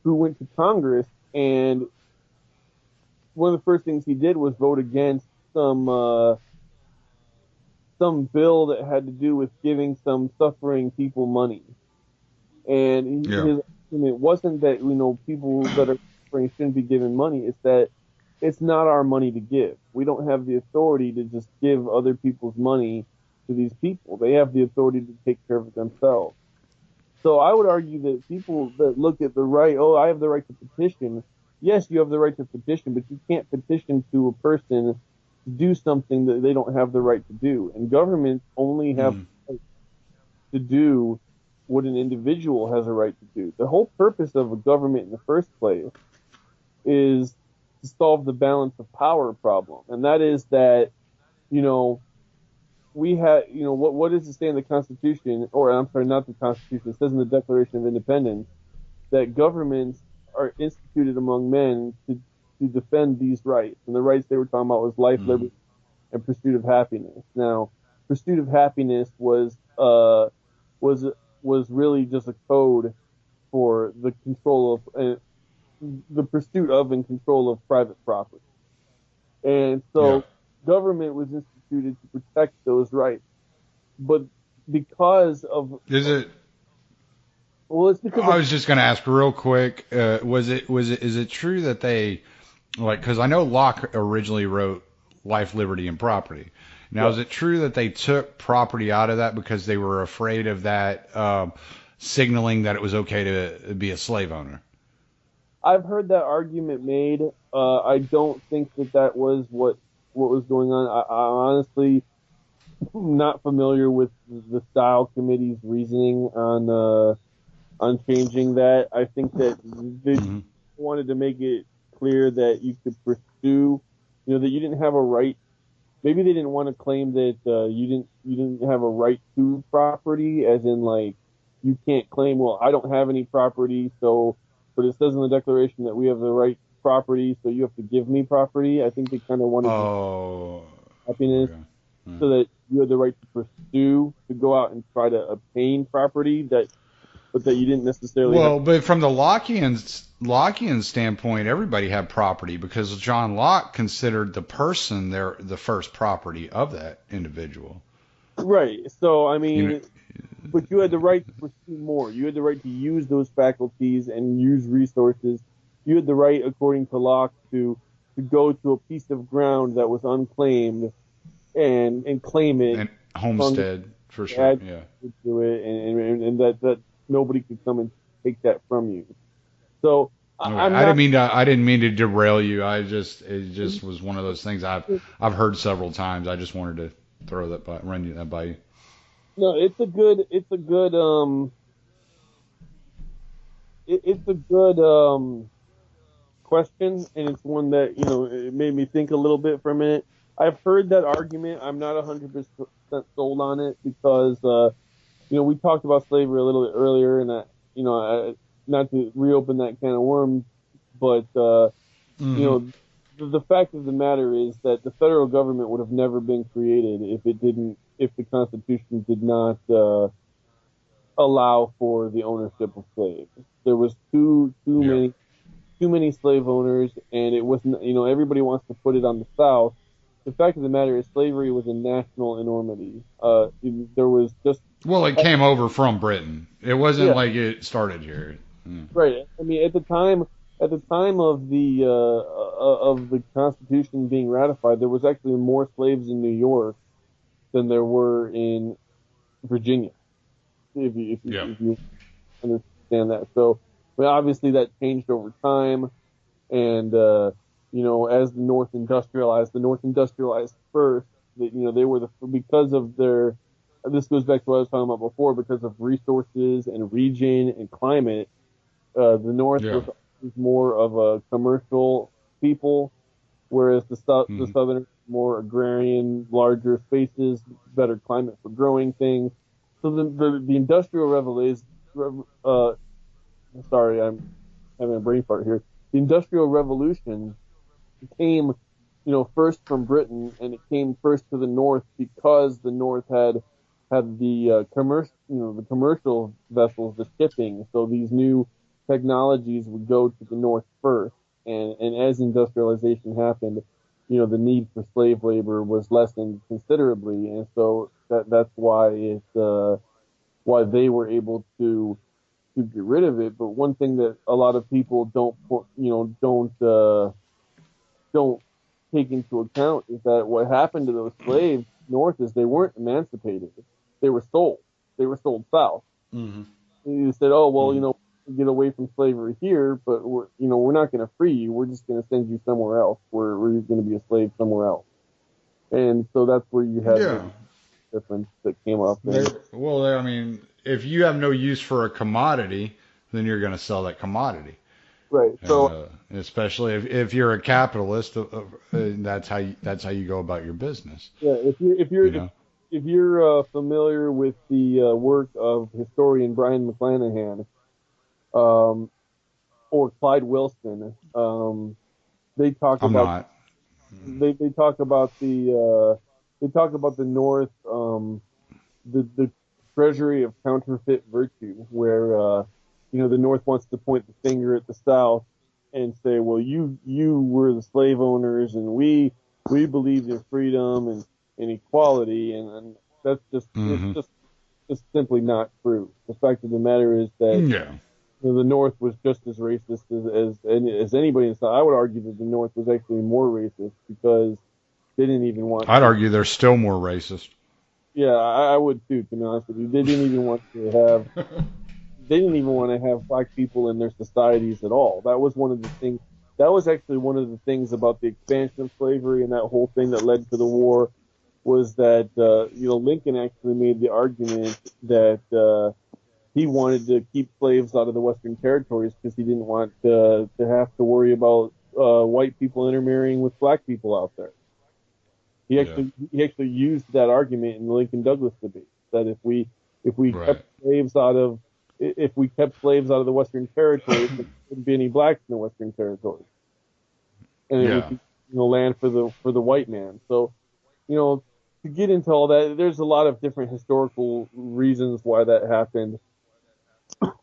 who went to Congress, and one of the first things he did was vote against some bill that had to do with giving some suffering people money. And his argument wasn't that people that are suffering shouldn't be given money. It's that it's not our money to give. We don't have the authority to just give other people's money to these people. They have the authority to take care of it themselves. So I would argue that people that look at the right, I have the right to petition. Yes, you have the right to petition, but you can't petition to a person to do something that they don't have the right to do. And governments only have to do what an individual has a right to do. The whole purpose of a government in the first place is to solve the balance of power problem. And that is that, we have, what does it say in the Constitution, or I'm sorry, not the Constitution, it says in the Declaration of Independence that governments are instituted among men to defend these rights. And the rights they were talking about was life, liberty, and pursuit of happiness. Now, pursuit of happiness was really just a code for the control of, the pursuit of and control of private property. And so government was instituted to protect those rights. But because of... Is it... Well, it's because I was just going to ask real quick, is it true that they, because I know Locke originally wrote Life, Liberty, and Property. Now, is it true that they took property out of that because they were afraid of that signaling that it was okay to be a slave owner? I've heard that argument made. I don't think that was what was going on. I honestly not familiar with the Style Committee's reasoning on changing that. I think that they wanted to make it clear that you could pursue, that you didn't have a right. Maybe they didn't want to claim that you didn't have a right to property, as in you can't claim, well, I don't have any property, but it says in the Declaration that we have the right to property, so you have to give me property. I think they kind of wanted happiness, so that you had the right to pursue, to go out and try to obtain property but that you didn't necessarily. Well, but from the Lockean standpoint, everybody had property because John Locke considered the person the first property of that individual. Right. So I mean, but you had the right to pursue more. You had the right to use those faculties and use resources. You had the right, according to Locke, to go to a piece of ground that was unclaimed and claim it. And homestead, for sure. Yeah. Do it, and that nobody could come and take that from you. So I didn't mean to derail you. It just was one of those things I've heard several times. I just wanted to run that by you. No, it's a good question, and it's one that it made me think a little bit for a minute. I've heard that argument. I'm not 100% sold on it because we talked about slavery a little bit earlier, and not to reopen that can of worms, but Hmm. the fact of the matter is that the federal government would have never been created if the Constitution did not allow for the ownership of slaves. There was Yeah. too many slave owners, and it wasn't. Everybody wants to put it on the South. The fact of the matter is, slavery was a national enormity. There was just Well, it came over from Britain. It wasn't yeah, like it started here. Mm. right. I mean, at the time of the Constitution being ratified, there was actually more slaves in New York than there were in Virginia. Yeah. If you understand that, so but obviously that changed over time, and as the North industrialized first. That they were because of their. This goes back to what I was talking about before, because of resources and region and climate. The North Yeah. was more of a commercial people, whereas the Hmm. Southern more agrarian, larger spaces, better climate for growing things. So the Industrial Revolution, uh, sorry, I'm having a brain fart here. The Industrial Revolution came, first from Britain, and it came first to the North because the North had the the commercial vessels, the shipping. So these new technologies would go to the North first, and as industrialization happened, the need for slave labor was lessened considerably, and so that's why why they were able to get rid of it. But one thing that a lot of people don't take into account is that what happened to those slaves north is they weren't emancipated. They were sold. They were sold south. Hmm. And you said, oh, well, Hmm. get away from slavery here, but we're not going to free you. We're just going to send you somewhere else where you're going to be a slave somewhere else. And so that's where you had Yeah. the difference that came up. They well, I mean, if you have no use for a commodity, then you're going to sell that commodity. Right. So, Especially if you're a capitalist, that's how you go about your business. yeah, You know. if you're familiar with the work of historian Brian McClanahan, um, or Clyde Wilson, they talk I'm about not. they talk about the North, the treasury of counterfeit virtue, where the North wants to point the finger at the South and say, well, you were the slave owners, and we believed in freedom and equality, and that's just Hmm. it's simply not true. The fact of the matter is that Yeah. the North was just as racist as anybody in the South. I would argue that the North was actually more racist because they didn't even want I'd to. argue they're still more racist. Yeah, I would too. To be honest with you, they didn't even want to have. They didn't even want to have black people in their societies at all. That was one of the things. That was actually one of the things about the expansion of slavery and that whole thing that led to the war was that Lincoln actually made the argument that he wanted to keep slaves out of the Western territories because he didn't want to have to worry about white people intermarrying with black people out there. Yeah. He actually used that argument in the Lincoln Douglas debate that if we kept Right. slaves out of if we kept slaves out of the Western territories, there wouldn't be any blacks in the Western territories, and it would Yeah. be land for the white man. So you know to get into all that, there's a lot of different historical reasons why that happened,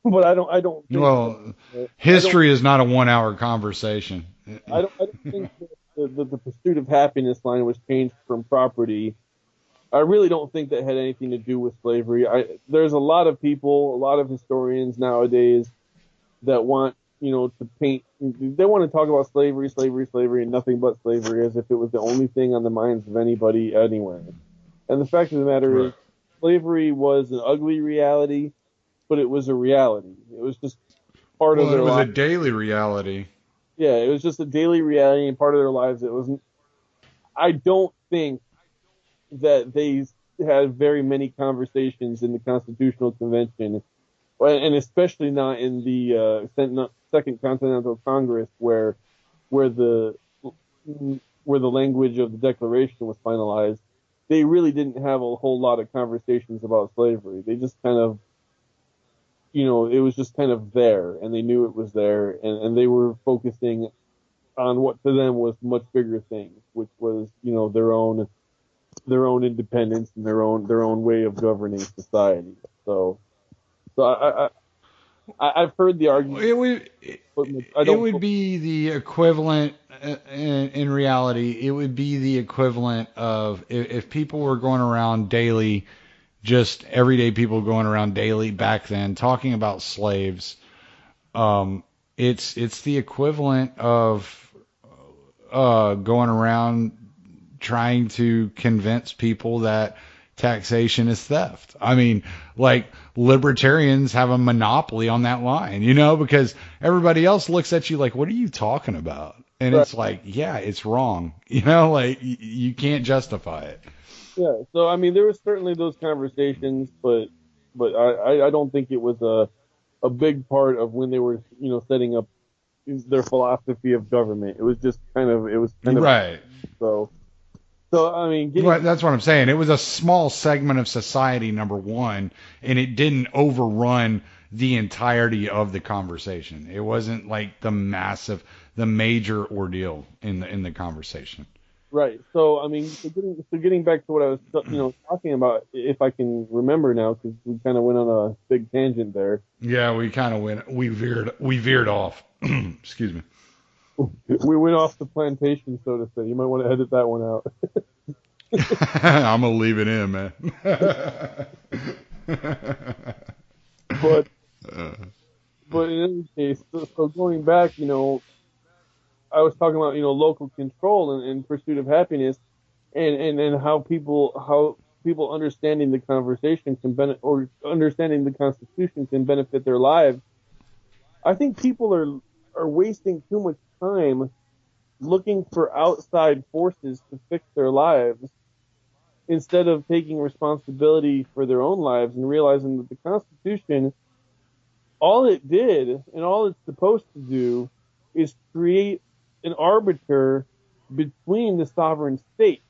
but I don't think Well, I don't history is not a 1 hour conversation. I don't think that the pursuit of happiness line was changed from property. I really don't think that had anything to do with slavery. There's a lot of people, a lot of historians nowadays that want, to paint. They want to talk about slavery, slavery, slavery, and nothing but slavery as if it was the only thing on the minds of anybody anywhere. And the fact of the matter is, Right. slavery was an ugly reality, but it was a reality. It was just part of Well, it their was a life. daily reality. Yeah, it was just a daily reality and part of their lives. It wasn't. I don't think that they had very many conversations in the Constitutional Convention, and especially not in the Second Continental Congress, where the where the language of the Declaration was finalized. They really didn't have a whole lot of conversations about slavery. They just kind of it was just kind of there, and they knew it was there, and they were focusing on what to them was much bigger things, which was, their own independence and their own way of governing society. So I've heard the argument, It would but I it don't. would be the equivalent in reality. It would be the equivalent of if people were going around daily, just everyday people going around daily back then talking about slaves. It's the equivalent of going around trying to convince people that taxation is theft. I mean, like libertarians have a monopoly on that line, because everybody else looks at you like, what are you talking about? And Right. it's like, yeah, it's wrong. Like you can't justify it. Yeah. So I mean, there was certainly those conversations, but I don't think it was a big part of when they were setting up their philosophy of government. It was kind of Right. so. So I mean, But that's what I'm saying. It was a small segment of society, number one, and it didn't overrun the entirety of the conversation. It wasn't like the major ordeal in the conversation. right. So I mean, so getting back to what I was talking about, if I can remember now, because we kind of went on a big tangent there. Yeah, we veered off. Excuse me. We went off the plantation, so to say. You might want to edit that one out. I'm gonna leave it in, man. But but in any case, so going back, I was talking about local control and pursuit of happiness, and how people understanding the conversation or understanding the Constitution can benefit their lives. I think people are wasting too much time looking for outside forces to fix their lives instead of taking responsibility for their own lives and realizing that the Constitution, all it did and all it's supposed to do is create an arbiter between the sovereign state.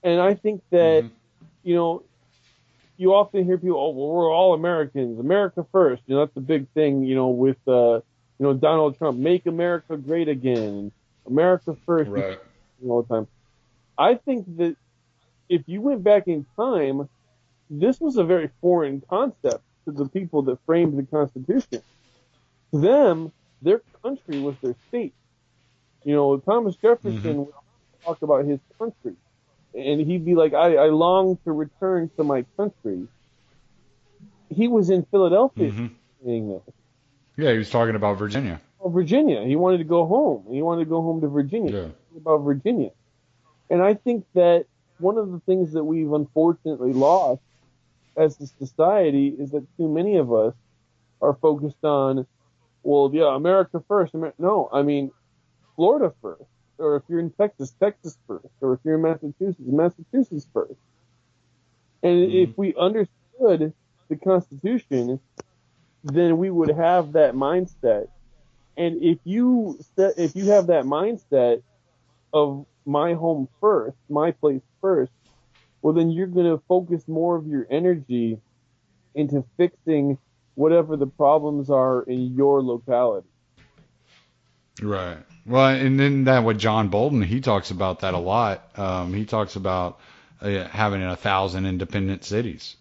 And I think that, Hmm. you know, you often hear people, oh, well, we're all Americans, America first. That's the big thing, with, Donald Trump, make America great again, America first, Right. all the time. I think that if you went back in time, this was a very foreign concept to the people that framed the Constitution. To them, their country was their state. Thomas Hmm. Jefferson would talk about his country, and he'd be like, I long to return to my country. He was in Philadelphia Hmm. saying this. Yeah, he was talking about Virginia. Well, Virginia. He wanted to go home. He wanted to go home to Virginia. Yeah. About Virginia. And I think that one of the things that we've unfortunately lost as a society is that too many of us are focused on, well, yeah, America first. No, I mean, Florida first. Or if you're in Texas, Texas first. Or if you're in Massachusetts, Massachusetts first. And if Hmm. we understood the Constitution, then we would have that mindset. And if you have that mindset of my home first, my place first, well, then you're going to focus more of your energy into fixing whatever the problems are in your locality. Right. Well, and then that with John Bolton, he talks about that a lot. He talks about having 1,000 independent cities.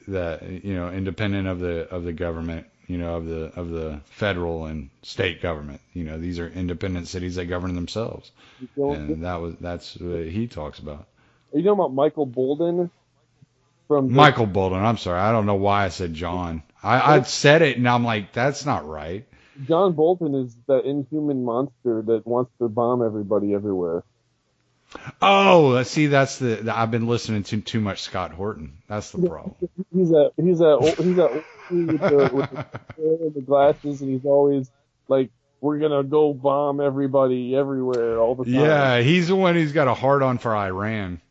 That independent of the government. Of the federal and state government. These are independent cities that govern themselves, You don't, and that's what he talks about. are you talking about Michael Bolden from the Michael Bolton. I'm sorry. I don't know why I said John. I said it, and I'm like, that's not right. John Bolton is that inhuman monster that wants to bomb everybody everywhere. Oh, see, I've been listening to too much Scott Horton. That's the problem. He's a with the glasses, and he's always like, "We're gonna go bomb everybody everywhere all the time." Yeah, he's the one who's got a hard on for Iran.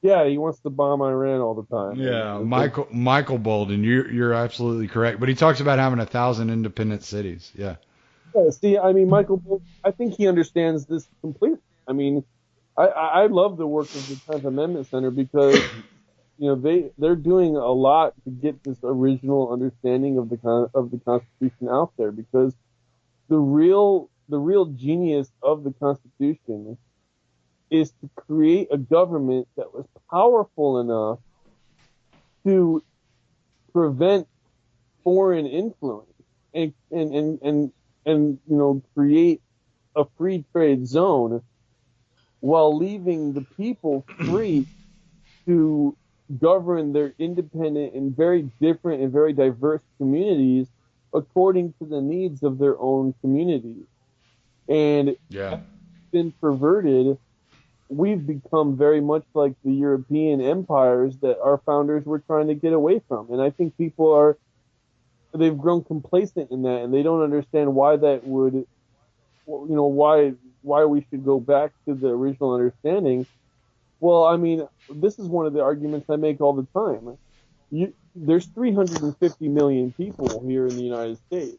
Yeah, he wants to bomb Iran all the time. Yeah, And Michael Bolden, you're absolutely correct. But he talks about having 1,000 independent cities. Yeah. yeah, see, I mean, Michael Bolton, I think he understands this completely. I mean, I love the work of the 10th Amendment Center because they're doing a lot to get this original understanding of the Constitution out there, because the real genius of the Constitution is to create a government that was powerful enough to prevent foreign influence and create a free trade zone while leaving the people free to govern their independent and very different and very diverse communities according to the needs of their own communities. And Yeah. been perverted, we've become very much like the European empires that our founders were trying to get away from. And I think they've grown complacent in that, and they don't understand why that would, why we should go back to the original understanding. Well, I mean, this is one of the arguments I make all the time. There's 350 million people here in the United States.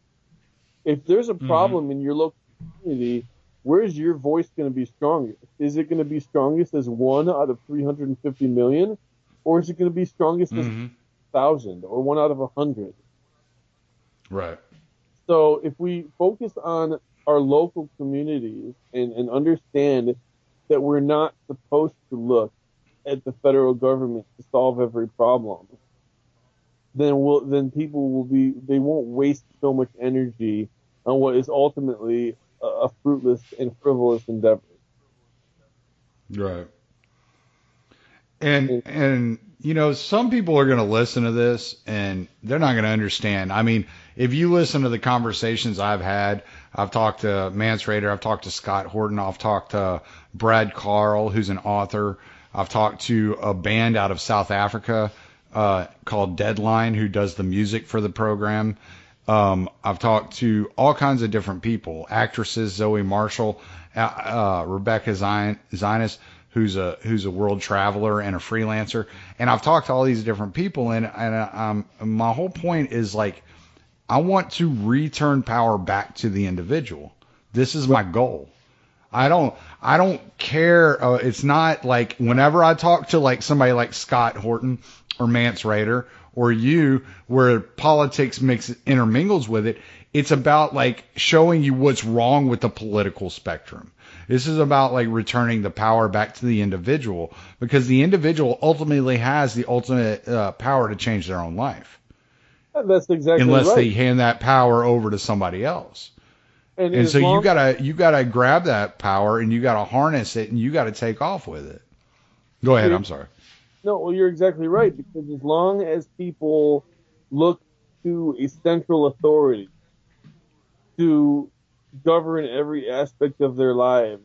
If there's a problem in your local community, where's your voice going to be strongest? Is it going to be strongest as 1 out of 350 million? Or is it going to be strongest as 1,000 or 1 out of 100? Right. So if we focus on our local communities and understand that we're not supposed to look at the federal government to solve every problem, then people they won't waste so much energy on what is ultimately a fruitless and frivolous endeavor. Right. And some people are going to listen to this and they're not going to understand. I mean, if you listen to the conversations I've had, I've talked to Mance Raider, I've talked to Scott Horton, I've talked to Brad Carl, who's an author. I've talked to a band out of South Africa called Deadline, who does the music for the program. I've talked to all kinds of different people, actresses, Zoe Marshall, Rebecca Zionist, who's a world traveler and a freelancer. And I've talked to all these different people, and my whole point is, like, I want to return power back to the individual. This is my goal. I don't care. It's not like whenever I talk to like somebody like Scott Horton or Mance Raider or you, where politics intermingles with it, it's about like showing you what's wrong with the political spectrum. This is about like returning the power back to the individual, because the individual ultimately has the ultimate power to change their own life. That's exactly unless right. they hand that power over to somebody else. And so you gotta grab that power and you gotta harness it and you gotta take off with it. Go ahead. I'm sorry. No, well, you're exactly right, because as long as people look to a central authority to govern every aspect of their lives,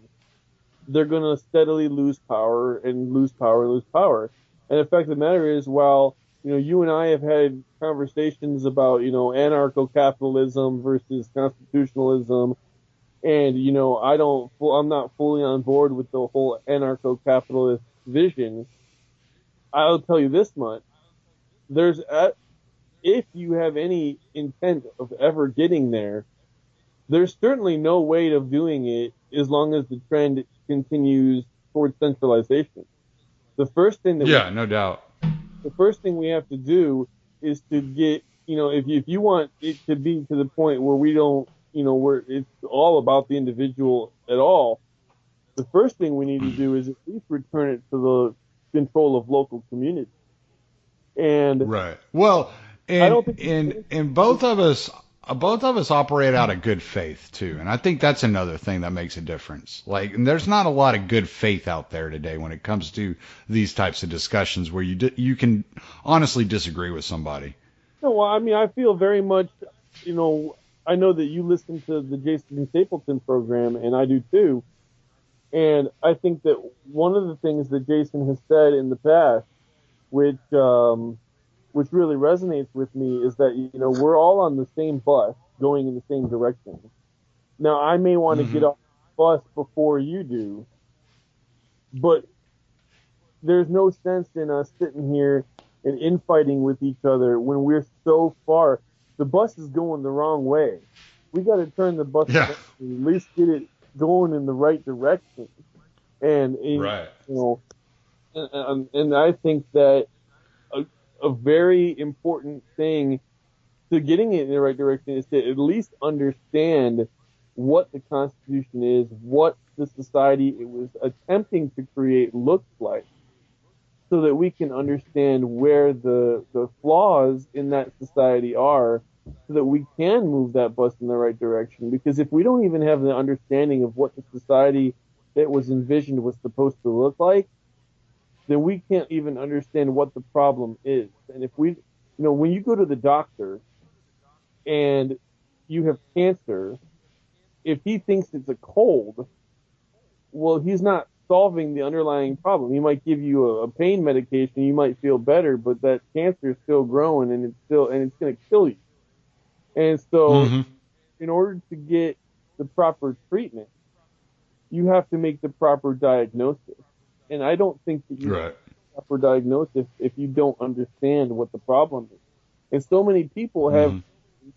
they're going to steadily lose power and lose power and lose power. And the fact of the matter is, while you and I have had conversations about anarcho-capitalism versus constitutionalism, and I'm not fully on board with the whole anarcho-capitalist vision. I'll tell you this much: if you have any intent of ever getting there, there's certainly no way of doing it as long as the trend continues towards centralization. The first thing no doubt. The first thing we have to do is to get, if you want it to be to the point where we don't, where it's all about the individual at all, the first thing we need to do is at least return it to the control of local communities. And right. Well, and both of us operate out of good faith too, and I think that's another thing that makes a difference. Like, and there's not a lot of good faith out there today when it comes to these types of discussions where you can honestly disagree with somebody. No, well, I mean, I feel very much, I know that you listen to the Jason Stapleton program, and I do too. And I think that one of the things that Jason has said in the past, which really resonates with me, is that, we're all on the same bus going in the same direction. Now, I may want to get off the bus before you do, but there's no sense in us sitting here and infighting with each other when we're so far. The bus is going the wrong way. We got to turn the bus around and at least get it going in the right direction. And right. And I think that a very important thing to getting it in the right direction is to at least understand what the Constitution is, what the society it was attempting to create looks like, so that we can understand where the flaws in that society are, so that we can move that bus in the right direction. Because if we don't even have the understanding of what the society that was envisioned was supposed to look like, then we can't even understand what the problem is. And if we, when you go to the doctor and you have cancer, if he thinks it's a cold, well, he's not solving the underlying problem. He might give you a pain medication, you might feel better, but that cancer is still growing and it's going to kill you. And so, Mm-hmm. in order to get the proper treatment, you have to make the proper diagnosis. And I don't think that you Right. proper diagnosis if you don't understand what the problem is. And so many people have Mm-hmm.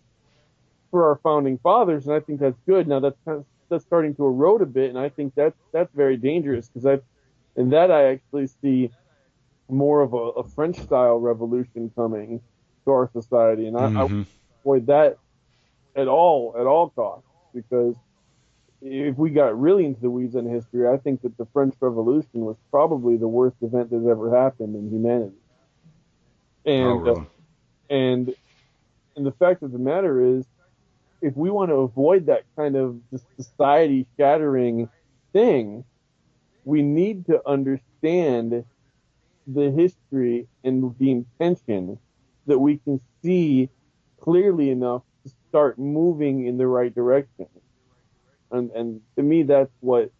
for our founding fathers, and I think that's good. Now that's starting to erode a bit, and I think that's very dangerous because I actually see more of a French style revolution coming to our society, and I Mm-hmm. avoid that at all costs, because if we got really into the weeds on history, I think that the French Revolution was probably the worst event that's ever happened in humanity. Oh, And really? and and the fact of the matter is, if we want to avoid that kind of society shattering thing, we need to understand the history and the intention, that we can see clearly enough to start moving in the right direction. And to me that's what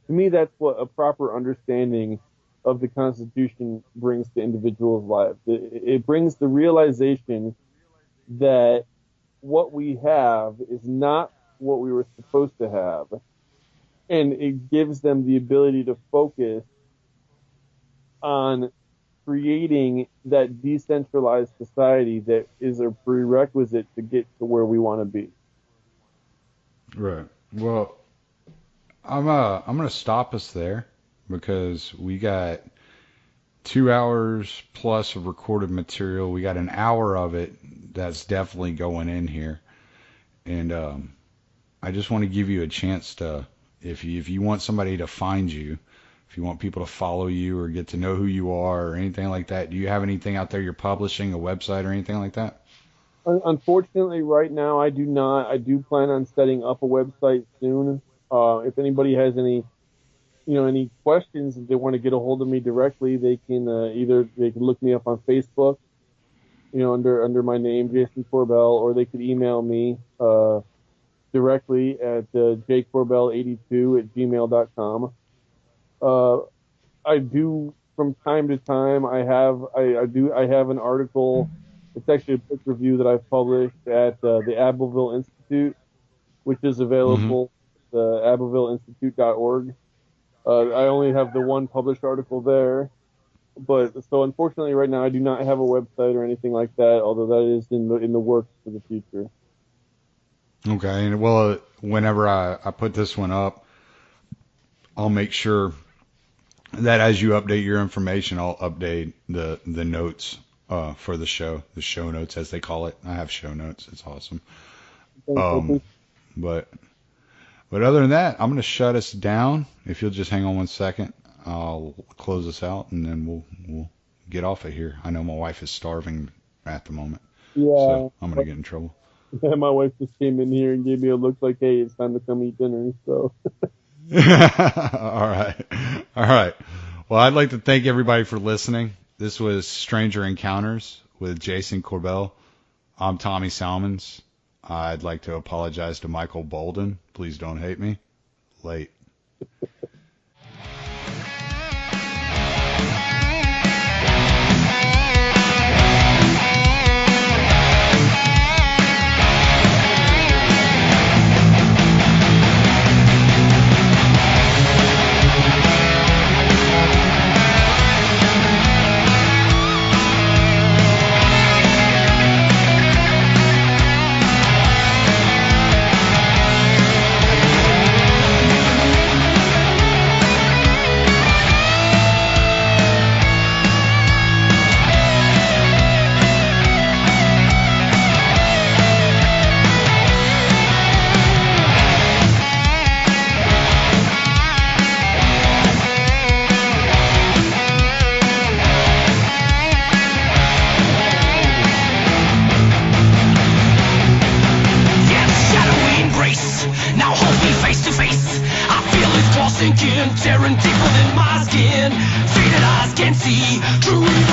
a proper understanding of the Constitution brings to individuals' lives. It brings the realization that what we have is not what we were supposed to have, and it gives them the ability to focus on creating that decentralized society that is a prerequisite to get to where we want to be. Right. Well, I'm gonna stop us there because we got 2 hours plus of recorded material. We got an hour of it that's definitely going in here, and I just want to give you a chance to, if you want somebody to find you, if you want people to follow you or get to know who you are or anything like that. Do you have anything out there you're publishing, a website or anything like that? Unfortunately, right now I do not. I do plan on setting up a website soon. If anybody has any questions, if they want to get a hold of me directly, they can either they can look me up on Facebook, under my name, Jason Korbel, or they could email me directly at jkorbel82@gmail.com. Uh, I do from time to time. I have an article. It's actually a book review that I've published at the Abbeville Institute, which is Mm-hmm. available at abbevilleinstitute.org. I only have the one published article there, but so unfortunately right now I do not have a website or anything like that, although that is in the works for the future. Okay. And well, whenever I put this one up, I'll make sure that as you update your information, I'll update the notes for the show notes as they call it. I have show notes. It's awesome. Thanks, I Um, appreciate but other than that, I'm gonna shut us down. If you'll just hang on 1 second, I'll close us out and then we'll get off of here. I know my wife is starving at the moment, so Yeah, I'm gonna get in trouble. yeah, my wife just came in here and gave me a look like, hey, it's time to come eat dinner. So All right. All right. Well, I'd like to thank everybody for listening. This was Stranger Encounters with Jason Korbel. I'm Tommy Salmons. I'd like to apologize to Michael Bolden. Please don't hate me. Late. can see true evil.